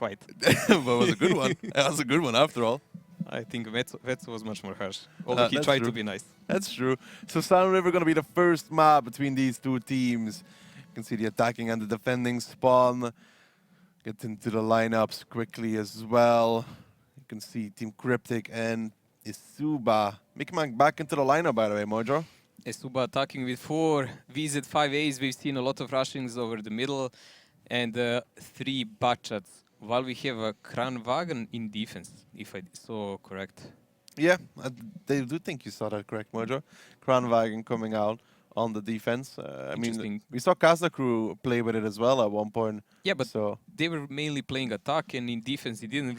quite. But it was a good one. That was a good one after all. I think Vetsu was much more harsh. Although he That's tried true. to be nice. That's true. So Sound River going to be the first map between these two teams. You can see the attacking and the defending spawn. Get into the lineups quickly as well. You can see Team CryptiK and eSuba. Mikmak back into the lineup, by the way, Mojo. eSuba attacking with 4 VZ5As. We've seen a lot of rushings over the middle and 3 Bachats. While we have a Kranwagen in defense, if I saw correct. Yeah, I do think you saw that correct, Mojo. Kranwagen coming out on the defense. I mean, we saw Casa Crew play with it as well at one point. Yeah, but so they were mainly playing attack, and in defense, it didn't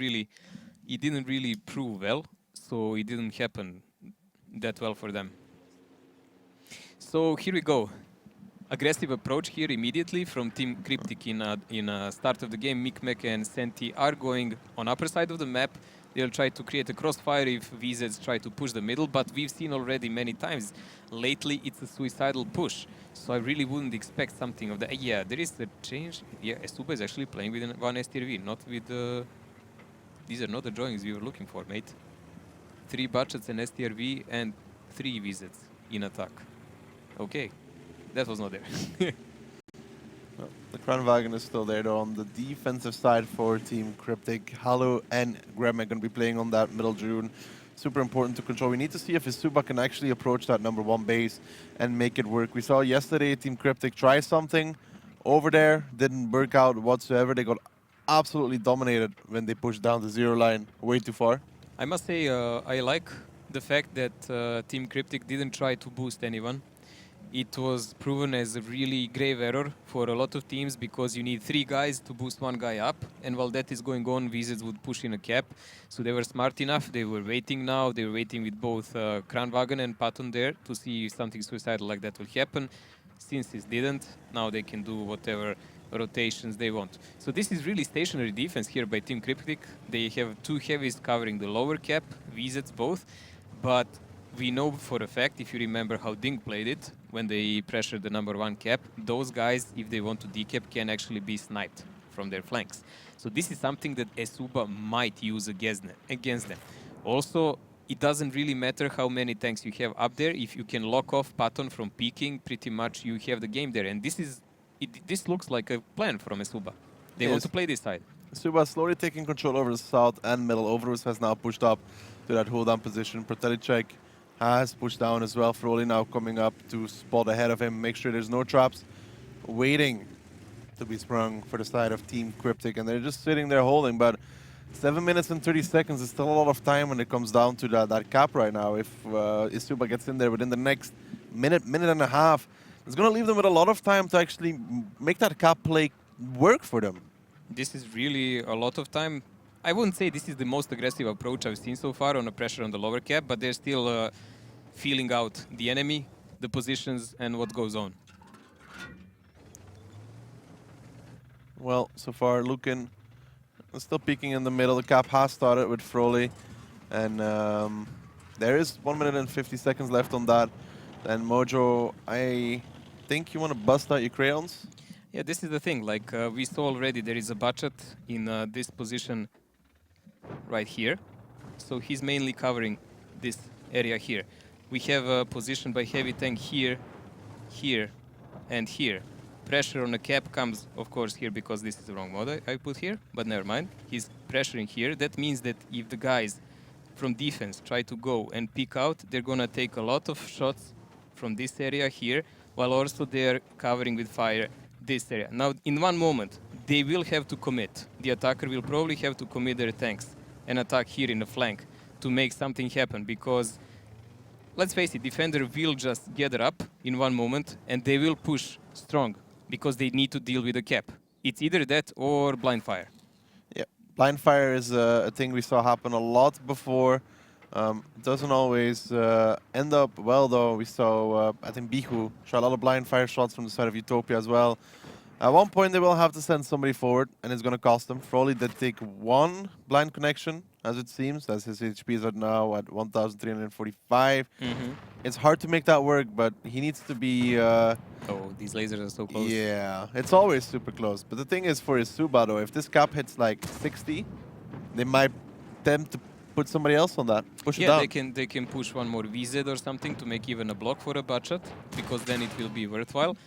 really prove well. So it didn't happen that well for them. So here we go. Aggressive approach here immediately from Team CryptiK in start of the game. Mikmek and Senti are going on upper side of the map. They'll try to create a crossfire if VZs try to push the middle, but we've seen already many times lately it's a suicidal push. So I really wouldn't expect something of that. Yeah, there is a change. Yeah, eSuba is actually playing with one STRV, not with the... These are not the drawings we were looking for, mate. 3 Bachats and STRV and 3 VZs in attack. Okay. That was not there. Well, the Kranwagen is still there, though, on the defensive side for Team CryptiK. Halo and Grem are going to be playing on that middle June. Super important to control. We need to see if eSuba can actually approach that #1 base and make it work. We saw yesterday Team CryptiK try something over there. Didn't work out whatsoever. They got absolutely dominated when they pushed down the 0 line way too far. I must say, I like the fact that Team CryptiK didn't try to boost anyone. It was proven as a really grave error for a lot of teams because you need 3 guys to boost 1 guy up, and while that is going on, VZs would push in a cap. So they were smart enough, they were waiting now, they were waiting with both Kranwagen and Patton there to see if something suicidal like that will happen. Since it didn't, now they can do whatever rotations they want. So this is really stationary defense here by Team CryptiK. They have 2 heavies covering the lower cap, VZs both, but we know for a fact, if you remember how Ding played it, when they pressured the #1 cap, those guys, if they want to decap, can actually be sniped from their flanks. So this is something that eSuba might use against them. Also, it doesn't really matter how many tanks you have up there. If you can lock off Patton from peeking, pretty much you have the game there. And this looks like a plan from eSuba. They want to play this side. eSuba slowly taking control over the south and middle. Overus has now pushed up to that hold-down position. CryptiK has pushed down as well. Froli now coming up to spot ahead of him, make sure there's no traps waiting to be sprung for the side of Team CryptiK, and they're just sitting there holding. But 7 minutes and 30 seconds is still a lot of time when it comes down to that cap right now. If eSuba gets in there within the next minute and a half, it's going to leave them with a lot of time to actually make that cap play work for them. This is really a lot of time. I wouldn't say this is the most aggressive approach I've seen so far on a pressure on the lower cap, but they're still feeling out the enemy, the positions, and what goes on. Well, so far, Lukin still peeking in the middle. The cap has started with Froli, and there is 1 minute and 50 seconds left on that. And Mojo, I think you want to bust out your crayons? Yeah, this is the thing. Like we saw already, there is a Bachat in this position right here. So he's mainly covering this area here. We have a position by heavy tank here, here, and here. Pressure on the cap comes, of course, here because this is the wrong mode I put here, but never mind. He's pressuring here. That means that if the guys from defense try to go and peek out, they're gonna take a lot of shots from this area here, while also they're covering with fire this area. Now, in one moment, they will have to commit. The attacker will probably have to commit their tanks and attack here in the flank to make something happen, because let's face it, defender will just gather up in one moment and they will push strong because they need to deal with the cap. It's either that or blind fire. Yeah, blind fire is a thing we saw happen a lot before. It doesn't always end up well, though. We saw, I think Bihu shot a lot of blind fire shots from the side of Utopia as well. At one point, they will have to send somebody forward, and it's going to cost them. Froley did take one blind connection, as it seems, as his HPs are now at 1,345. It's hard to make that work, but he needs to be... Oh, these lasers are so close. Yeah, it's always super close. But the thing is, for eSuba, though, if this cap hits like 60, they might tend to put somebody else on that. Push it down. They can push one more VZ or something to make even a block for a budget, because then it will be worthwhile.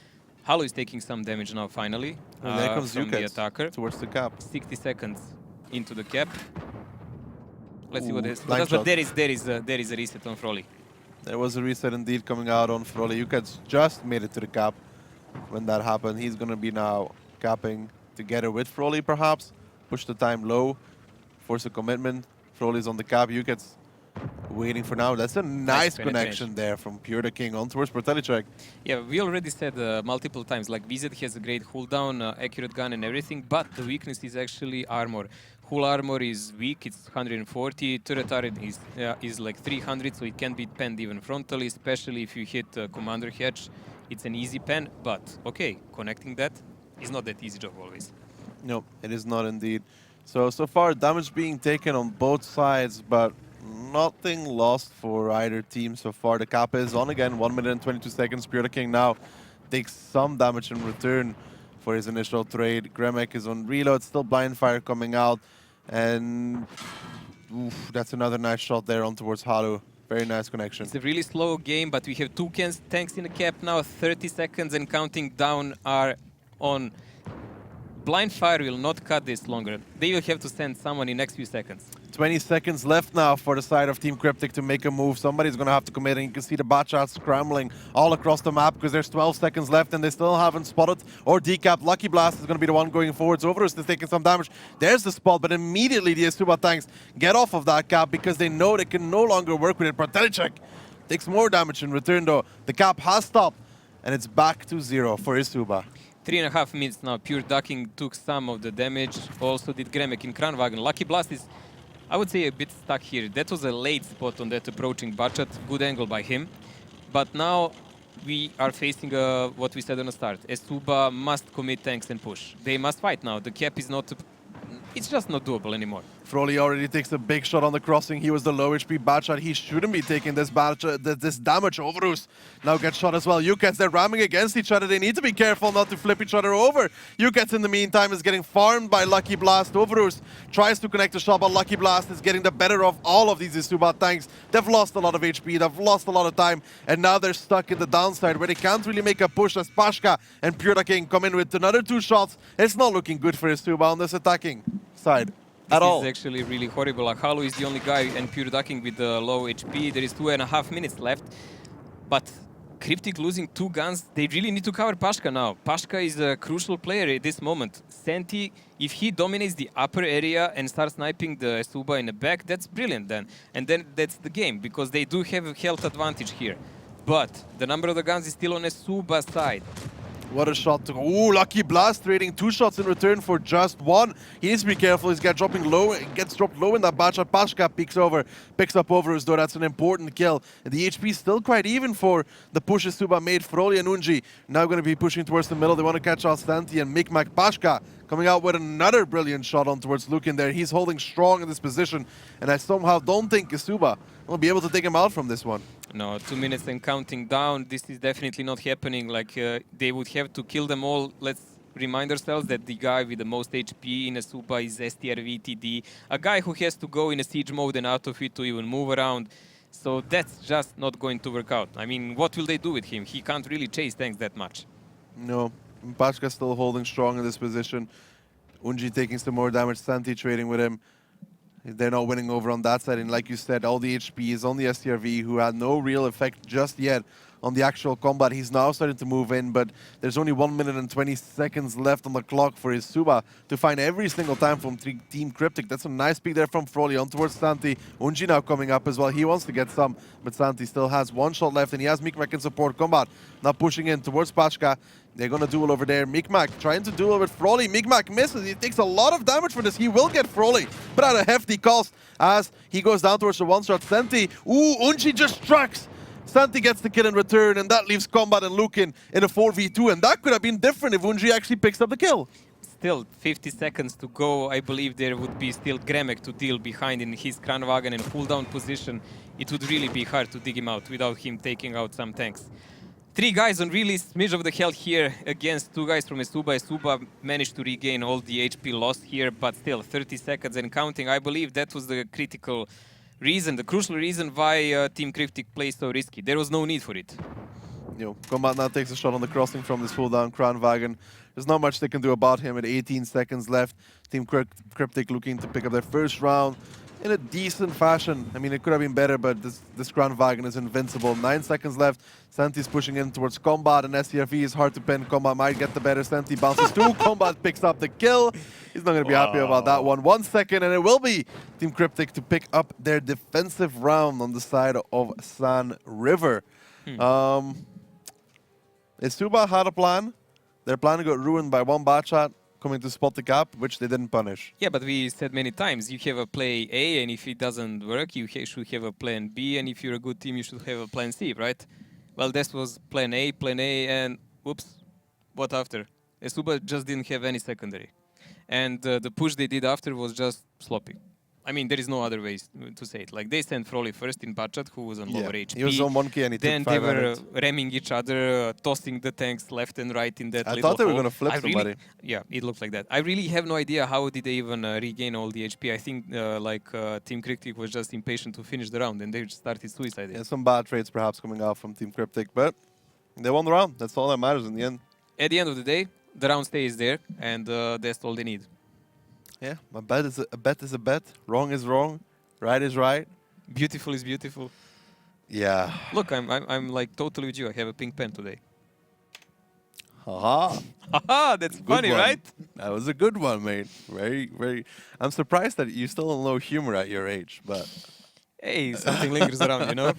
Halo is taking some damage now, finally, and there comes from the attacker. Towards the cap. 60 seconds into the cap. Let's see what this. But there is a reset on Froley. There was a reset indeed coming out on Froley. Ukets just made it to the cap when that happened. He's going to be now capping together with Froley, perhaps. Push the time low, force a commitment. Froley's on the cap. Ukets waiting for now. That's a nice connection there from CryptiK on towards CryptiK. Yeah, we already said multiple times, like VZ has a great cooldown, accurate gun and everything, but the weakness is actually armor. Hull armor is weak, it's 140, turret turret is like 300, so it can be penned even frontally, especially if you hit commander hatch. It's an easy pen, but okay, connecting that is not that easy job always. No, it is not indeed. So far damage being taken on both sides, but nothing lost for either team so far. The cap is on again, 1 minute and 22 seconds. CryptiK now takes some damage in return for his initial trade. Gremek is on reload, still blind fire coming out. And oof, that's another nice shot there on towards Halu. Very nice connection. It's a really slow game, but we have two tanks in the cap now. 30 seconds and counting down are on. Blind fire will not cut this longer. They will have to send someone in next few seconds. 20 seconds left now for the side of Team CryptiK to make a move. Somebody's going to have to commit, and you can see the Batchat scrambling all across the map because there's 12 seconds left and they still haven't spotted or decapped. Lucky Blast is going to be the one going forward. So Overus is taking some damage. There's the spot, but immediately the eSuba tanks get off of that cap because they know they can no longer work with it. CryptiK takes more damage in return, though. The cap has stopped, and it's back to 0 for eSuba. 3.5 minutes now. Pure Ducking took some of the damage. Also did Gremek in Kranwagen. Lucky Blast is, I would say, a bit stuck here. That was a late spot on that approaching Batchat. Good angle by him. But now we are facing what we said on the start. eSuba must commit tanks and push. They must fight now. The cap is not... It's just not doable anymore. Froley already takes a big shot on the crossing. He was the low HP Batchat. He shouldn't be taking this damage. Overus now gets shot as well. Ukets, they're ramming against each other. They need to be careful not to flip each other over. Ukets, in the meantime, is getting farmed by Lucky Blast. Overus tries to connect the shot, but Lucky Blast is getting the better of all of these eSuba tanks. They've lost a lot of HP. They've lost a lot of time. And now they're stuck in the downside where they can't really make a push as Pashka and PureDucking come in with another 2 shots. It's not looking good for eSuba on this attacking side. This is actually really horrible. Halu is the only guy and Pure Ducking with the low HP. There is 2.5 minutes left. But CryptiK losing 2 guns, they really need to cover Pashka now. Pashka is a crucial player at this moment. Senti, if he dominates the upper area and starts sniping the eSuba in the back, that's brilliant then. And then that's the game, because they do have a health advantage here. But the number of the guns is still on eSuba's side. What a shot to go. Ooh, Lucky Blast trading 2 shots in return for just 1. He needs to be careful. He's gets dropped low in that Batchat. Pashka peeks over, picks up Overus, though. That's an important kill. And the HP is still quite even for the push eSuba made. Froley and Unji now going to be pushing towards the middle. They want to catch out Stanti and Mikmak. Pashka coming out with another brilliant shot on towards Lukin there. He's holding strong in this position, and I somehow don't think eSuba will be able to take him out from this one. No, 2 minutes and counting down. This is definitely not happening. Like, they would have to kill them all. Let's remind ourselves that the guy with the most HP in eSuba is STRVTD, a guy who has to go in a siege mode and out of it to even move around. So that's just not going to work out. I mean, what will they do with him? He can't really chase tanks that much. No, Pashka still holding strong in this position. Unji taking some more damage, Santi trading with him. They're not winning over on that side, and like you said, all the HP is on the STRV, who had no real effect just yet on the actual combat. He's now starting to move in, but there's only 1 minute and 20 seconds left on the clock for eSuba to find every single time from Team CryptiK. That's a nice pick there from Froley on towards Santi. Unji now coming up as well. He wants to get some, but Santi still has 1 shot left, and he has Mikmak in support combat. Now pushing in towards Pashka. They're going to duel over there. Mikmak trying to duel with Froley. Mikmak misses. He takes a lot of damage for this. He will get Froley, but at a hefty cost as he goes down towards the 1-shot. Senti. Ooh, Unji just tracks Santi gets the kill in return, and that leaves Combat and Lukin in a 4v2, and that could have been different if Unji actually picks up the kill. Still 50 seconds to go. I believe there would be still Gremek to deal behind in his Kranwagen and cooldown position. It would really be hard to dig him out without him taking out some tanks. 3 guys on really smidge of the health here against 2 guys from eSuba. eSuba managed to regain all the HP lost here, but still 30 seconds and counting. I believe that was the critical reason, the crucial reason why Team CryptiK plays so risky. There was no need for it. Combat now takes a shot on the crossing from this full down Kranwagen. There's not much they can do about him with 18 seconds left. Team CryptiK looking to pick up their first round in a decent fashion. I mean, it could have been better, but this Kranwagen is invincible. 9 seconds left. Santi's pushing in towards Combat, and SCFE is hard to pin. Combat might get the better. Santi bounces through. Combat picks up the kill. He's not going to be happy about that one. 1 second, and it will be Team CryptiK to pick up their defensive round on the side of San River. eSuba had a plan. Their plan got ruined by one bad shot coming to spot the cap, which they didn't punish. Yeah, but we said many times, you have a play A, and if it doesn't work, you should have a plan B, and if you're a good team, you should have a plan C, right? Well, this was plan A, and whoops, what after? eSuba just didn't have any secondary. And the push they did after was just sloppy. I mean, there is no other way to say it. Like, they sent Frolly first in Bachat, who was on lower HP. He was on 1k and he then took 5 they were minutes. ramming each other, tossing the tanks left and right in that I little thought they were hole. going to flip somebody. Yeah, it looked like that. I really have no idea how did they even regain all the HP. I think Team CryptiK was just impatient to finish the round and they just started suiciding. Yeah, some bad trades perhaps coming out from Team CryptiK, but they won the round. That's all that matters in the end. At the end of the day, the round stays there, and that's all they need. Yeah, a bet is a bet. Wrong is wrong. Right is right. Beautiful is beautiful. Yeah. Look, I'm like totally with you. I have a pink pen today. Haha. Haha, that's Good funny, one. right? That was a good one, mate. Very, very. I'm surprised that you still don't know humor at your age, but. Hey, something lingers around, you know?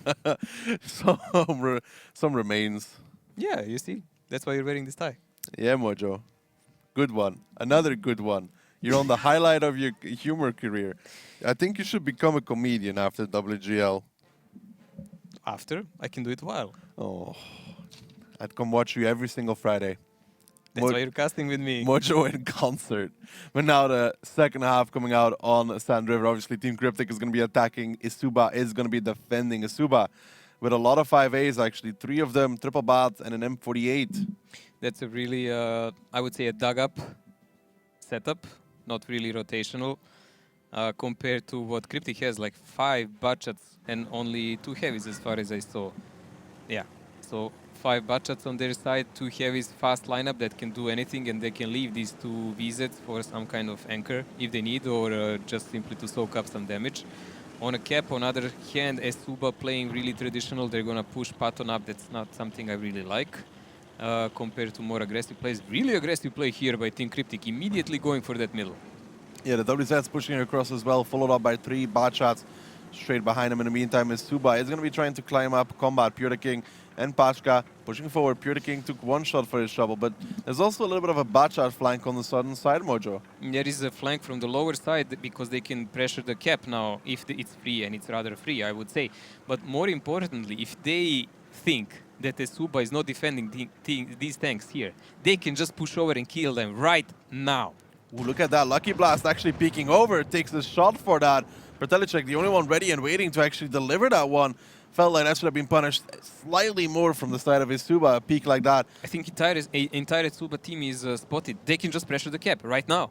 Some remains. Yeah, you see? That's why you're wearing this tie. Yeah, Mojo. Good one. Another good one. You're on the highlight of your humor career. I think you should become a comedian after WGL. After? I can do it while. Oh, I'd come watch you every single Friday. That's why you're casting with me. Mojo in concert. But now the second half coming out on Sand River. Obviously, Team CryptiK is going to be attacking. eSuba is going to be defending. eSuba with a lot of 5As, actually. 3 of them, triple bat and an M48. That's a really, I would say, a dug-up setup. Not really rotational. Compared to what CryptiK has, like 5 Bachats and only 2 heavies as far as I saw. Yeah, so 5 Bachats on their side, 2 heavies, fast lineup that can do anything, and they can leave these 2 VZs for some kind of anchor if they need, or just simply to soak up some damage. On a cap, on other hand, eSuba playing really traditional, they're gonna push Patton up. That's not something I really like. Compared to more aggressive plays. Really aggressive play here by Team CryptiK, immediately going for that middle. Yeah, the WZ's pushing across as well, followed up by 3 bad shots straight behind him. In the meantime, eSuba is going to be trying to climb up Combat, PureTheKing, and Pachka pushing forward. PureTheKing took 1 shot for his trouble, but there's also a little bit of a bad shot flank on the southern side, Mojo. There is a flank from the lower side because they can pressure the cap now if it's free, and it's rather free, I would say. But more importantly, if they think that eSuba is not defending these tanks here, they can just push over and kill them right now. Ooh, look at that. Lucky Blast actually peeking over. Takes a shot for that. CryptiK, the only one ready and waiting to actually deliver that one. Felt like that should have been punished slightly more from the side of eSuba. A peek like that. I think entire eSuba team is spotted. They can just pressure the cap right now.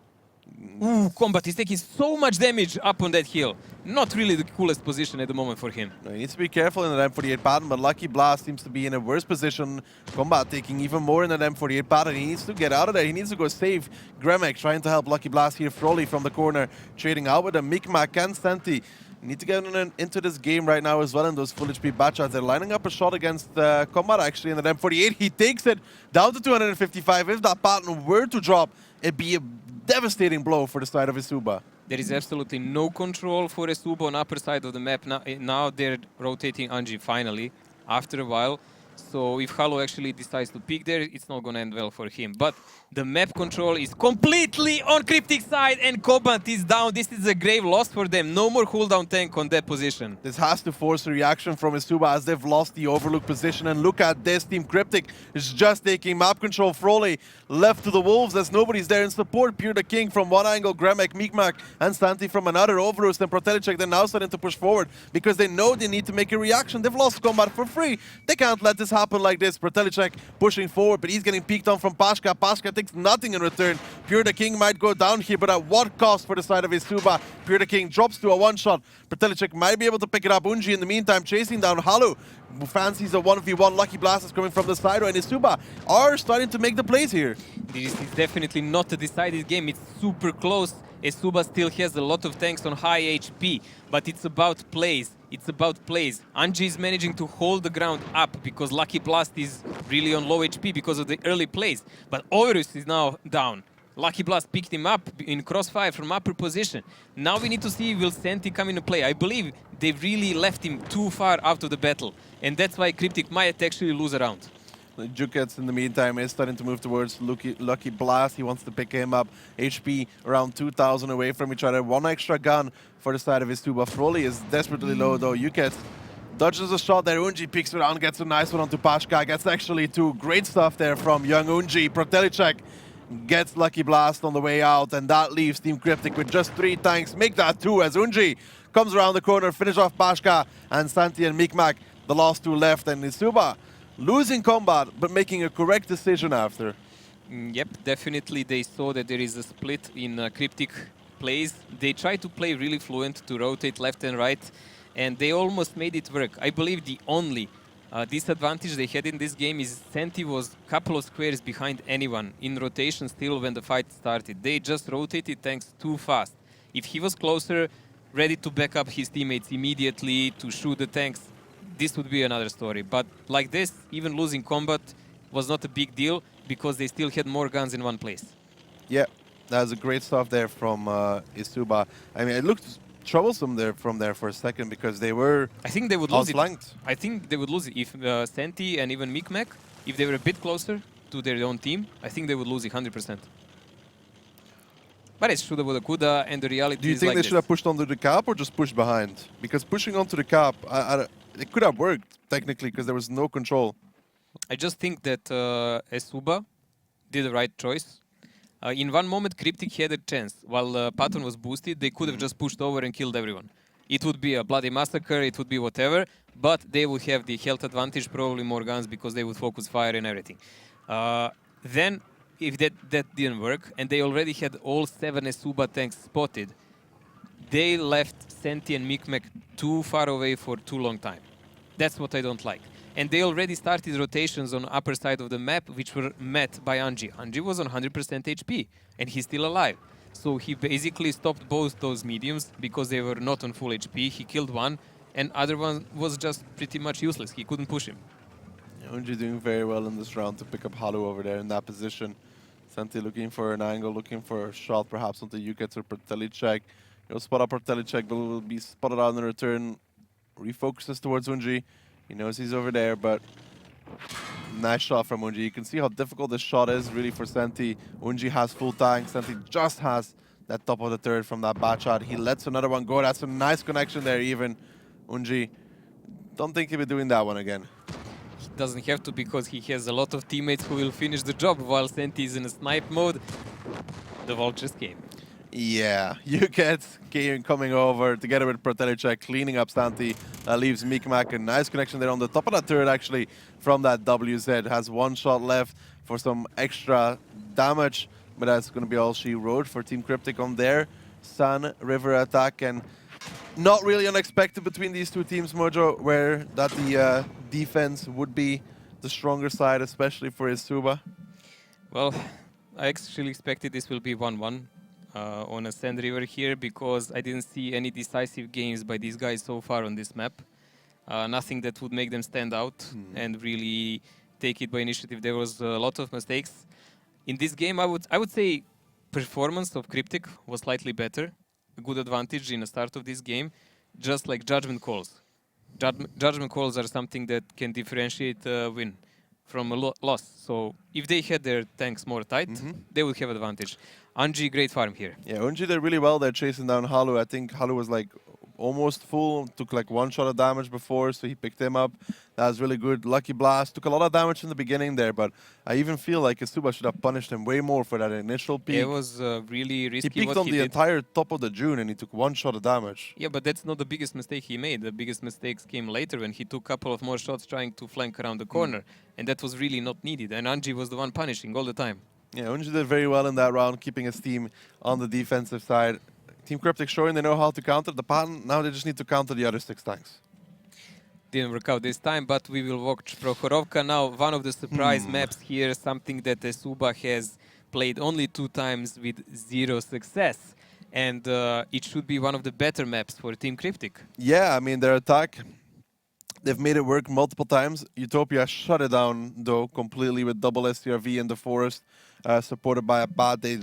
Ooh, Combat is taking so much damage up on that hill. Not really the coolest position at the moment for him. He needs to be careful in that M48 pattern, but Lucky Blast seems to be in a worse position. Combat taking even more in that M48 pattern. He needs to get out of there. He needs to go save Gremek, trying to help Lucky Blast here. Frolly from the corner, trading out with a Mikmak and Santi. Need to get into this game right now as well in those full HP Bachats. They're lining up a shot against Combat actually in that M48. He takes it down to 255. If that pattern were to drop, it'd be a devastating blow for the side of eSuba. There is absolutely no control for eSuba on upper side of the map. Now they're rotating Anji finally, after a while. So if Halo actually decides to pick there, it's not going to end well for him. But the map control is completely on CryptiK side, and Cobalt is down. This is a grave loss for them. No more cooldown tank on that position. This has to force a reaction from eSuba as they've lost the overlook position. And look at this, Team CryptiK is just taking map control. Froley left to the Wolves as nobody's there in support. PureTheKing from one angle, Gremek, Mikmak, and Santi from another. Overroost and ProTelecheck, they're now starting to push forward because they know they need to make a reaction. They've lost combat for free. They can't let this happen like this. ProTelecheck pushing forward, but he's getting peeked on from Pashka. Pashka takes nothing in return. PureTheKing might go down here, but at what cost for the side of eSuba? PureTheKing drops to a one-shot. ProTelecheck might be able to pick it up. Unji in the meantime chasing down Halu. Who fancies a 1v1. Lucky Blast is coming from the side, and eSuba are starting to make the plays here. This is definitely not a decided game. It's super close. eSuba still has a lot of tanks on high HP, but it's about plays. It's about plays. Anji is managing to hold the ground up because Lucky Blast is really on low HP because of the early plays. But Overus is now down. Lucky Blast picked him up in crossfire from upper position. Now we need to see will Santi come into play. I believe they really left him too far out of the battle. And that's why CryptiK might actually lose a round. Jukets in the meantime is starting to move towards Lucky Blast. He wants to pick him up. HP around 2,000 away from each other. One extra gun for the side of eSuba. Froley is desperately low though. Jukets dodges a shot there. Unji picks it around, gets a nice one onto Pashka. Gets actually two great stuff there from young Unji. ProTelecheck gets Lucky Blast on the way out, and that leaves Team CryptiK with just 3 tanks. Make that 2 as Unji comes around the corner, finish off Pashka and Santi and Mikmak, the last 2 left, and eSuba losing combat, but making a correct decision after. Yep, definitely they saw that there is a split in CryptiK plays. They tried to play really fluent to rotate left and right, and they almost made it work. I believe the only disadvantage they had in this game is Santi was a couple of squares behind anyone in rotation still when the fight started. They just rotated tanks too fast. If he was closer, ready to back up his teammates immediately to shoot the tanks, this would be another story. But like this, even losing combat was not a big deal because they still had more guns in one place. Yeah, that was a great stuff there from eSuba. I mean, it looked troublesome there from there for a second because they were I think they would lose outflanked. I think they would lose it if Santi and even Mikmak, if they were a bit closer to their own team, I think they would lose it 100%. But it's shoulda, woulda, coulda, and the reality is Do you think like they this. should have pushed onto the cap or just pushed behind? Because pushing onto the cap, it could have worked technically because there was no control. I just think that eSuba did the right choice. In one moment, CryptiK had a chance. While Patton was boosted, they could have just pushed over and killed everyone. It would be a bloody massacre, it would be whatever, but they would have the health advantage, probably more guns because they would focus fire and everything. Then, if that didn't work, and they already had all 7 eSuba tanks spotted, they left Santi and Mikmak too far away for too long time. That's what I don't like. And they already started rotations on upper side of the map, which were met by Anji. Anji was on 100% HP, and he's still alive. So he basically stopped both those mediums because they were not on full HP. He killed one, and other one was just pretty much useless. He couldn't push him. Unji doing very well in this round to pick up Halu over there in that position. Santi looking for an angle, looking for a shot perhaps onto Jukets or ProTelecheck. He'll spot up ProTelecheck, but will be spotted out in return. Refocuses towards Unji. He knows he's over there, but nice shot from Unji. You can see how difficult this shot is really for Santi. Unji has full tank. Santi just has that top of the third from that bad shot. He lets another one go. That's a nice connection there even. Unji, don't think he'll be doing that one again. He doesn't have to because he has a lot of teammates who will finish the job while Santi is in a snipe mode. The Vultures came. Yeah, Jukets coming over together with ProTelecheck, cleaning up Santi. That leaves Mikmak. A nice connection there on the top of that turret actually from that WZ. Has one shot left for some extra damage, but that's going to be all she wrote for Team CryptiK on their Sun River attack. And not really unexpected between these two teams, Mojo, where that the defense would be the stronger side, especially for eSuba. Well, I actually expected this will be 1-1. On a Sand River here because I didn't see any decisive games by these guys so far on this map. Nothing that would make them stand out and really take it by initiative. There was a lot of mistakes. In this game, I would say performance of CryptiK was slightly better. A good advantage in the start of this game, just like judgment calls. Judgment calls are something that can differentiate a win from a loss. So if they had their tanks more tight, they would have advantage. Anji, great farm here. Yeah, Unji did really well there chasing down Halu. I think Halu was like almost full, took like one shot of damage before, so he picked him up. That was really good. Lucky Blast took a lot of damage in the beginning there, but I even feel like eSuba should have punished him way more for that initial peak. It was really risky. He peeked on the entire top of the June and he took one shot of damage. Yeah, but that's not the biggest mistake he made. The biggest mistakes came later when he took a couple of more shots trying to flank around the corner, and that was really not needed. And Anji was the one punishing all the time. Yeah, Unji did very well in that round, keeping his team on the defensive side. Team CryptiK showing they know how to counter the pattern. Now they just need to counter the other 6 tanks. Didn't work out this time, but we will watch Prokhorovka now. One of the surprise maps here, something that eSuba has played only 2 times with 0 success. And it should be one of the better maps for Team CryptiK. Yeah, I mean, their attack, they've made it work multiple times. Utopia shut it down, though, completely with double STRV in the forest, supported by a bot. They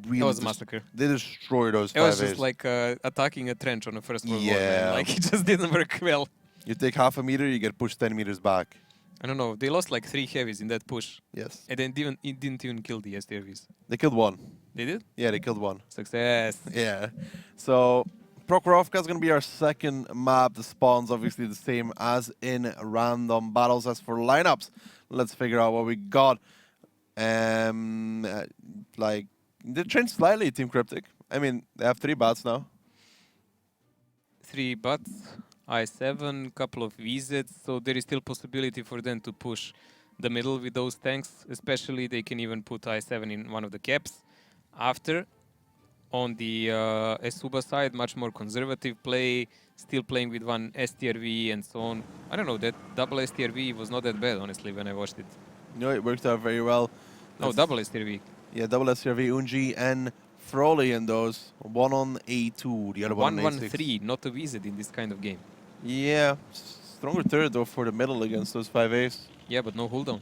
really It was a massacre. They destroyed those 5As. It was just like attacking a trench on a first world war, man. Like, it just didn't work well. You take half a meter, you get pushed 10 meters back. I don't know. They lost like 3 heavies in that push. Yes. And then it didn't even kill the STRVs. They killed 1. They did? Yeah, they killed 1. Success. Yeah. So Prokhorovka is going to be our second map. The spawn's obviously the same as in random battles. As for lineups, let's figure out what we got. Like, they changed slightly, Team CryptiK. I mean, they have 3 bots now. 3 bots, I7, couple of VZs, so there is still possibility for them to push the middle with those tanks. Especially, they can even put I7 in one of the caps. After, on the eSuba side, much more conservative play, still playing with 1 STRV and so on. I don't know, that double STRV was not that bad, honestly, when I watched it. No, it worked out very well. No, double STRV. Yeah, double STRV, Unji and Froley in those. One on A2, the other one on A6. 1-1-3, not a VZ in this kind of game. Yeah, stronger third though for the middle against those 5As. Yeah, but no cooldown.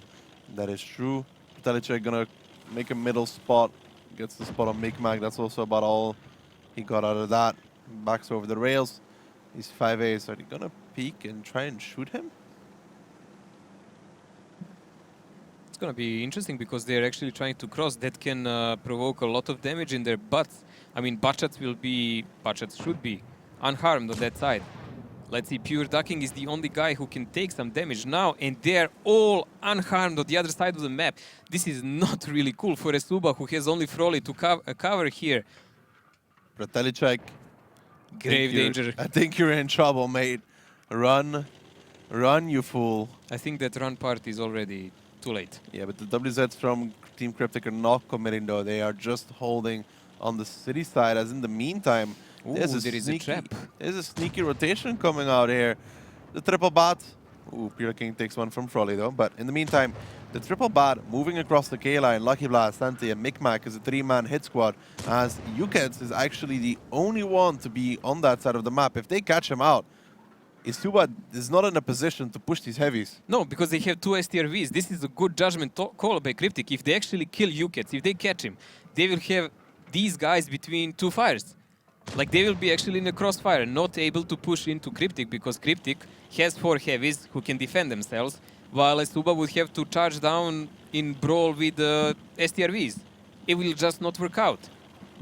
That is true. CryptiK gonna make a middle spot. Gets the spot on Micmac. That's also about all he got out of that. Backs over the rails. These 5As, are they gonna peek and try and shoot him? It's gonna be interesting because they're actually trying to cross. That can provoke a lot of damage in their butts. I mean, Butchats should be unharmed on that side. Let's see, Pure Ducking is the only guy who can take some damage now, and they're all unharmed on the other side of the map. This is not really cool for eSuba, who has only Froley to cover here. CryptiK. Grave danger. I think you're in trouble, mate. Run. Run, you fool. I think that run part is already too late. Yeah, but the WZs from Team CryptiK are not committing, though. They are just holding on the city side, as in the meantime, Ooh, there is a trap. There's a sneaky rotation coming out here. The triple bot. Ooh, Pure King takes one from Froley, though. But in the meantime, the triple bot moving across the K line. Lucky Blast, Santi, and Micmac is a 3-man hit squad, as Ukets is actually the only one to be on that side of the map. If they catch him out, eSuba is not in a position to push these heavies. No, because they have 2 STRVs. This is a good judgment call by CryptiK. If they actually kill Ukets, if they catch him, they will have these guys between 2 fires. Like, they will be actually in a crossfire, not able to push into CryptiK, because CryptiK has 4 heavies who can defend themselves, while eSuba would have to charge down in brawl with STRVs. It will just not work out.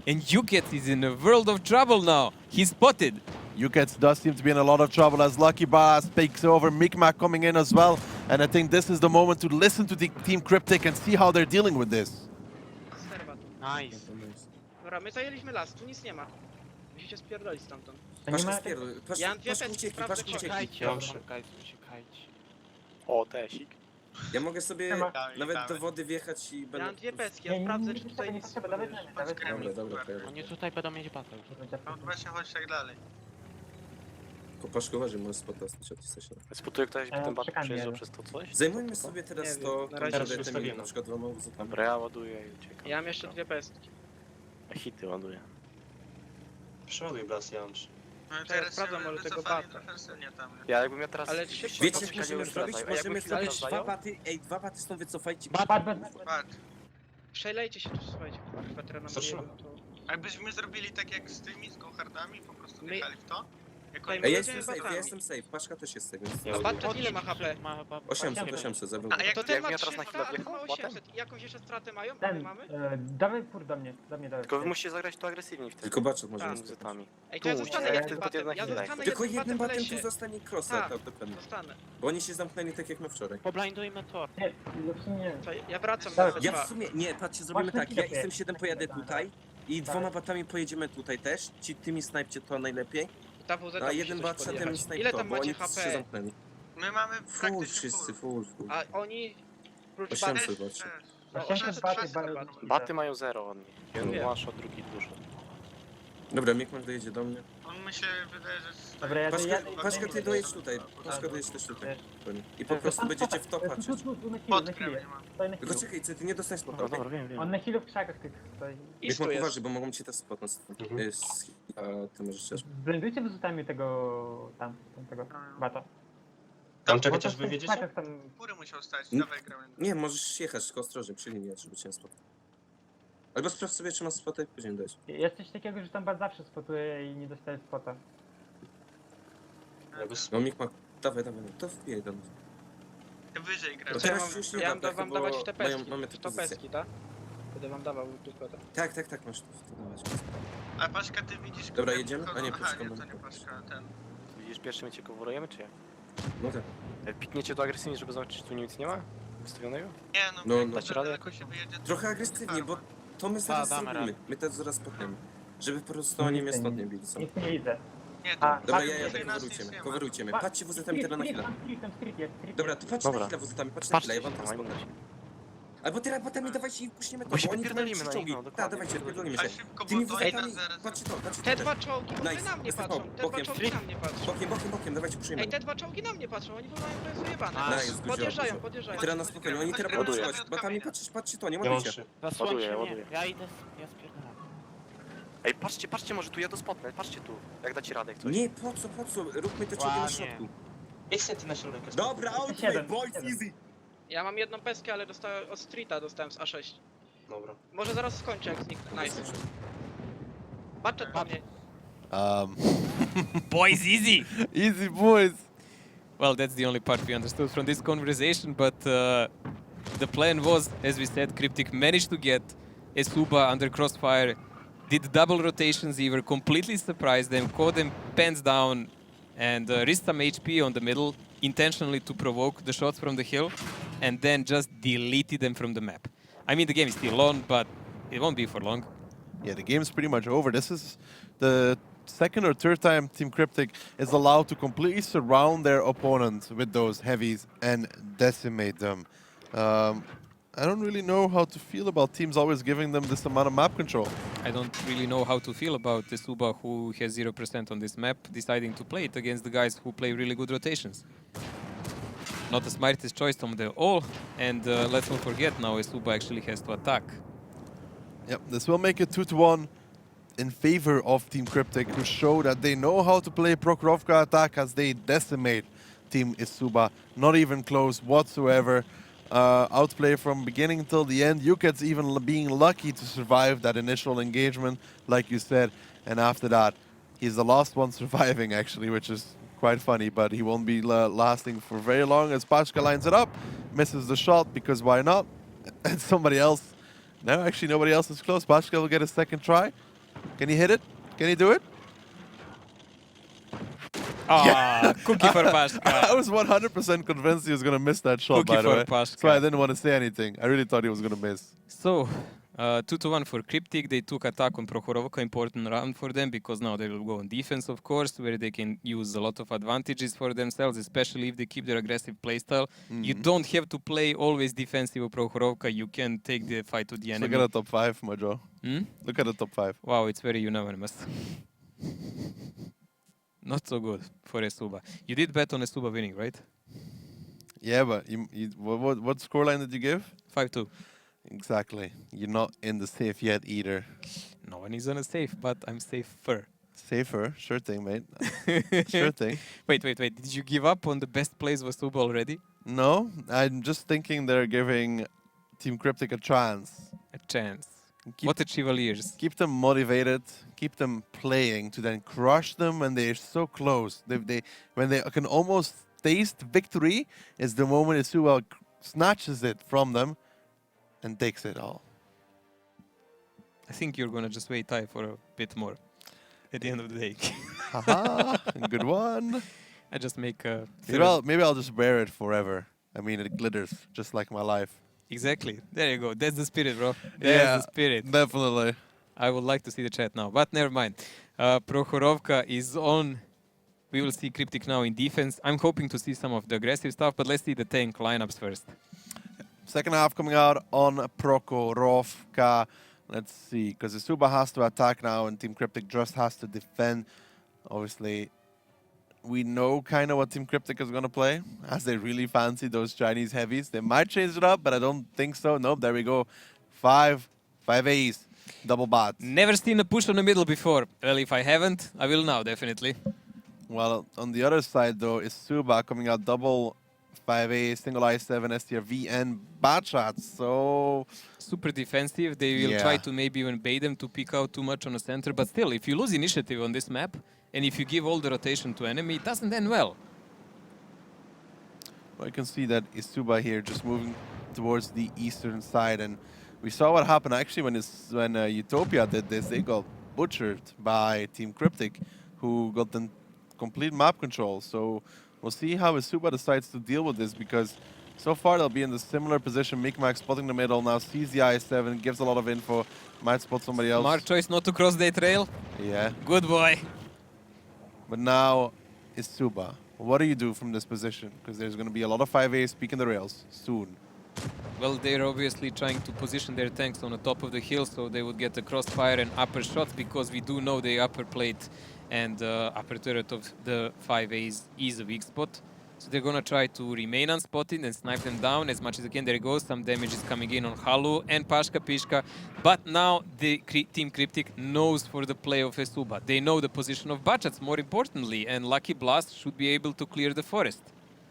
And Ukets is in a world of trouble now. He's spotted. Ukets does seem to be in a lot of trouble as Lucky Blast takes over. Micmac coming in as well. And I think this is the moment to listen to the Team CryptiK and see how they're dealing with this. Nice. Dobra, my zajęliśmy las, tu nic nie ma. Musicie spierdolić stamtąd. Paszka spierdol. Ja mam 2 Paszka peczki, uciekli, sprawdzę paszka uciekli. uciekajcie. Dobrze, guys, uciekajcie. O, tesik. Ja mogę sobie Dawaj, nawet dawaj. do wody wjechać i Ja będę... mam 2 peczki, ja sprawdzę, czy tutaj nic nie Dobra, dobra, to ja Oni tutaj będą mieć battle. No właśnie, chodź tak dalej. tylko Paszko uważaj, możesz spotać odpisać. Sputuje ktoś ten bat przejeżdżał przez to coś? Zajmujmy sobie teraz Nie wiem, to, na razie konkretnymi, wystawimy. na przykład dwoma wózkami. Dobra, ja ładuję i uciekam. Ja mam jeszcze 2 pestki. Hity ładuję. Przeładuj blas, ja mam 3. No i To ja teraz sprawdzam, się może tego wycofali bata. defensywnie tam. Ja jakbym ja teraz... Ale szybko Wiecie, to co musimy zrobić? Możemy zrobić 2 baty, 2 baty stąd wycofajcie. Pat. Przelejcie się tu, słuchajcie. Weterana Zatrzymam. Mariego, to... A jakbyśmy zrobili tak jak z tymi, z go-hardami, po prostu My- wjechali w to? Jak Ej, oni my Ej, ja jedziemy jestem safe, batami. ja jestem safe. Paszka też jest safe, więc... Nie, A on- Batchat ile ma HP? 800, zabił. A jak To ten ma jak teraz na 300, chwilę a ten ma wjechał, 800. I jakąś jeszcze stratę mają? A my Ten, mamy? dawaj fur do mnie dawaj. Tylko wy musicie zagrać to agresywniej wtedy. Tylko baczet Tak. możemy Z skopać. zetami. Ej, to ja Tu, zostanę nie, jednym tylko batem. jedna Ja chwila. zostanę Tylko jednym jednym batem w batem tu lesie. zostanie crossa, Tak. tak, dokładnie. Zostanę. Bo oni się zamknęli tak jak my wczoraj. Poblindujmy tor. Nie, no w sumie... To ja wracam Tak, do Ja w F2. sumie, nie, patrzcie, zrobimy Masz na tak, chwilę ja ISM-7 pojadę tutaj i dwoma batami pojedziemy tutaj też, tymi snajpcie to najlepiej, Ta WZ a musi jeden coś batchatem podjechać. snajp Ile to, tam bo macie oni się HP? zamknęli. My mamy Full praktycznie wszyscy, full. full. A oni... Prócz 800 batów... zobaczcie. No, 800 baty, 300 baty. bat. Baty mają 0 od nich. Jeden Wiem. one-shot, drugi dużo. Dobra, Miekman dojedzie do mnie. On mi się wydaje, że... Dobra, ja Paszka, ty dojedź tutaj, Paszka dojedź też tutaj. I po prostu będziecie w to patrzeć. Tu na Pod chwilę. nie ma. Stoi na Tylko chwilę. czekaj, ty nie dostaniesz spota, No okej? dobra, wiem. On na chwilę w krzakach tych stoi. Is tu Miekman jest. uważaj, bo mogą cię też spotnąć. A ty możesz też. Blendujcie wyrzucami tego... tamtego bata. Tam Bo czekać to aż w wy tych wiedziecie? krzakach tam... Góry musiał stać, Mm. dawaj gramy. Nie, możesz jechać, tylko ostrożnie, przy linii, żeby cię nie spotkał. Albo sprawdź sobie, czy masz spota i później dać. Jest coś takiego, że tam bat zawsze spotuje i nie dostaje spota. Ja bez... No Miekman, dawaj, to wbijaj do nas. Wyżej No gramy. To ja teraz mam, już nie ja ma, mam tak, wam bo dawać w te peski. mamy te W to pozycje. peski, tak? Będę wam dawał tylko to. Tak, masz to dawać. A Paszka, ty widzisz... Dobra, kogo- jedziemy? A nie, Aha, Paszka, nie, no. to nie Paszka, ten... Widzisz, pierwszy my cię coverujemy, czy jak? No tak. Pikniecie to agresywnie, żeby zobaczyć, czy tu nic nie ma? Wystawionego? Nie, No, jak no. dacie radę daleko jakoś? się wyjedzie, to... Trochę agresywnie, bo to my zaraz damy zrobimy. radę. My też zaraz spotniemy. Żeby po prostu oni mnie stąd nie bili. Co? Nic nie widzę. Nie, A, to... Dobra, tak, ja jadę, bliżej nas coverujcie nic mnie, nie ma. coverujcie mnie. Patrzcie WZ-ami teraz na chwilę. Tam script jest. Dobra, to patrz Dobra. na chwilę WZ-ami, patrz na chwilę, Patrzcie ja wam się, teraz tam, pokażę. Albo teraz batami dawajcie i puśniemy to, Bo się bo oni tu mają wypierdolimy trzy na nich, czołgi. no, Tak, dokładnie, dawajcie, wypierdolimy Ale się. szybko, Tymi bo to jedna WZ-ami, zaraz... patrzcie to, patrzcie Te to. dwa czołgi, bo Nice. na mnie Jestem patrzą. Te dwa bokiem. czołgi na mnie patrzą. Bokiem, dawajcie przyjmę. Ej, te dwa czołgi na mnie patrzą, oni mają to jest wyjebane. Nice, good Podjeżdżają, job. podjeżdżają. Teraz na spokojnie, oni teraz Ładuję. będą strzelać batami, patrzcie to, nie Ja mam ładujcie. 3. Ładuję. Ja spierdalam. Ej, patrzcie, może tu ja to spotnę, patrzcie tu. Jak dacie radę, jak coś. Nie, po co? Róbmy te czołgi na środku. Idź ty na środek. Dobra, outplay, Siedem, boys, siedem. easy. Ja mam jedną peskę, ale dostałem od Streeta, dostałem z A6. Dobra. Może zaraz skończę jak zniknę. Nice. Batchat po mnie. Boys, easy! Easy boys. Well, that's the only part we understood from this conversation, but the plan was, as we said, CryptiK managed to get eSuba under crossfire, did double rotations, they were completely surprised them, caught them pants down, and risked some HP on the middle, intentionally to provoke the shots from the hill, and then just deleted them from the map. I mean, the game is still on, but it won't be for long. Yeah, the game's pretty much over. This is the second or third time Team CryptiK is allowed to completely surround their opponent with those heavies and decimate them. I don't really know how to feel about teams always giving them this amount of map control. I don't really know how to feel about eSuba, who has 0% on this map, deciding to play it against the guys who play really good rotations. Not the smartest choice from them all, and let's not forget now eSuba actually has to attack. Yep, this will make it 2-1 in favor of Team CryptiK, to show that they know how to play Prokhorovka attack as they decimate Team eSuba. Not even close whatsoever. Outplay from beginning until the end. Yukets even being lucky to survive that initial engagement, like you said. And after that, he's the last one surviving, actually, which is quite funny. But he won't be lasting for very long as Pashka lines it up. Misses the shot, because why not? And somebody else. No, actually, nobody else is close. Pashka will get a second try. Can he hit it? Can he do it? Ah, cookie for Pashka. I was 100% convinced he was going to miss that shot, Cookie by the for way. Pashka. So I didn't want to say anything. I really thought he was going to miss. So, 2-1 for CryptiK. They took attack on Prokhorovka, important round for them, because now they will go on defense, of course, where they can use a lot of advantages for themselves, especially if they keep their aggressive playstyle. You don't have to play always defensive of Prokhorovka. You can take the fight to the Look enemy. at the top 5, Mojo. Hmm? Look at the top 5. Wow, it's very unanimous. Not so good for eSuba. You did bet on eSuba winning, right? Yeah, but what scoreline did you give? 5-2. Exactly. You're not in the safe yet either. No one is on a safe, but I'm safer. Safer? Sure thing, mate. Sure thing. Wait. Did you give up on the best plays of eSuba already? No, I'm just thinking they're giving Team CryptiK a chance. A chance. Keep, What a Chevaliers. keep them motivated, keep them playing to then crush them when they're so close. When they can almost taste victory is the moment eSuba snatches it from them and takes it all. I think you're gonna just wait tie for a bit more at the end of the day. Haha, good one. I just make a Maybe I'll just wear it forever. I mean, it glitters just like my life. Exactly. There you go. That's the spirit, bro. That's the spirit. Definitely. I would like to see the chat now, but never mind. Prokhorovka is on. We will see CryptiK now in defense. I'm hoping to see some of the aggressive stuff, but let's see the tank lineups first. Second half coming out on Prokhorovka. Let's see, because eSuba has to attack now and Team CryptiK just has to defend. Obviously, we know kind of what Team CryptiK is going to play, as they really fancy those Chinese heavies. They might change it up, but I don't think so. Nope, there we go. Five A's, double bots. Never seen a push on the middle before. Well, if I haven't, I will now, definitely. Well, on the other side, though, eSuba coming out double 5A, single I7, STRV, and bad shots. So Super defensive. They will try to maybe even bait them to pick out too much on the center. But still, if you lose initiative on this map, and if you give all the rotation to enemy, it doesn't end well. I can see that eSuba here just moving towards the eastern side. And we saw what happened actually when Utopia did this. They got butchered by Team CryptiK, who got the complete map control. So we'll see how eSuba decides to deal with this, because so far they'll be in the similar position. Mikmak spotting the middle, now sees the I7, gives a lot of info, might spot somebody else. Smart choice not to cross that rail. Yeah. Good boy. But now eSuba, what do you do from this position? Because there's going to be a lot of 5As peeking the rails soon. Well, they're obviously trying to position their tanks on the top of the hill so they would get the crossfire and upper shots, because we do know the upper plate and upper turret of the 5As is a weak spot. So they're gonna try to remain unspotted and snipe them down as much as they can. There goes, some damage is coming in on Halu and Pashka Pishka. But now the Team CryptiK knows for the play of eSuba. They know the position of Bachats, more importantly, and Lucky Blast should be able to clear the forest.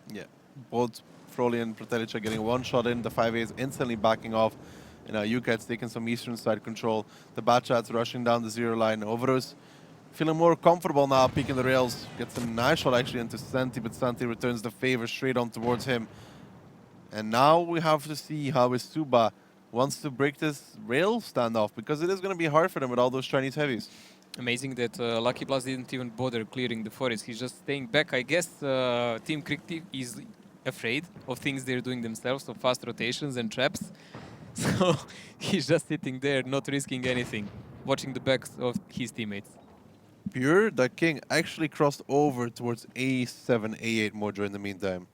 Yeah, both Froli and Protelic are getting one shot in, the 5As instantly backing off. And now Yukat's taking some eastern side control. The Bachats rushing down the zero line. Overus feeling more comfortable now, peeking the rails. Gets a nice shot actually into Santi, but Santi returns the favor straight on towards him. And now we have to see how eSuba wants to break this rail standoff, because it is going to be hard for them with all those Chinese heavies. Amazing that Lucky Blast didn't even bother clearing the forest. He's just staying back. I guess Team CryptiK is afraid of things they're doing themselves, so fast rotations and traps. So he's just sitting there, not risking anything, watching the backs of his teammates. Pure, the king, actually crossed over towards A7, A8 Mojo in the meantime.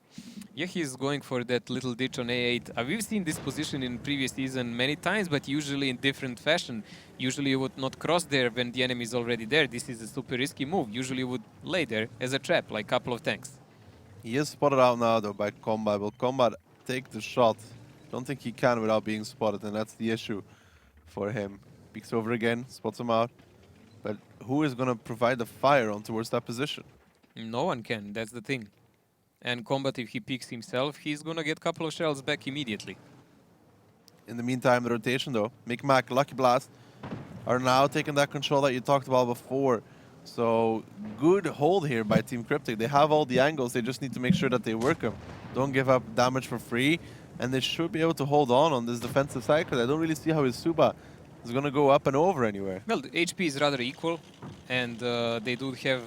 Yeah, he's going for that little ditch on A8. We've seen this position in previous season many times, but usually in different fashion. Usually you would not cross there when the enemy is already there. This is a super risky move. Usually you would lay there as a trap, like a couple of tanks. He is spotted out now though by Combat. Will Combat take the shot? Don't think he can without being spotted, and that's the issue for him. Peeks over again, spots him out. But who is going to provide the fire on towards that position? No one can, that's the thing. And Combat, if he picks himself, he's gonna get a couple of shells back immediately. In the meantime, the rotation though, Mikmak, Lucky Blast are now taking that control that you talked about before. So good hold here by Team CryptiK. They have all the angles, they just need to make sure that they work them. Don't give up damage for free, and they should be able to hold on this defensive side, because I don't really see how eSuba is going to go up and over anywhere. Well, the HP is rather equal, and they do have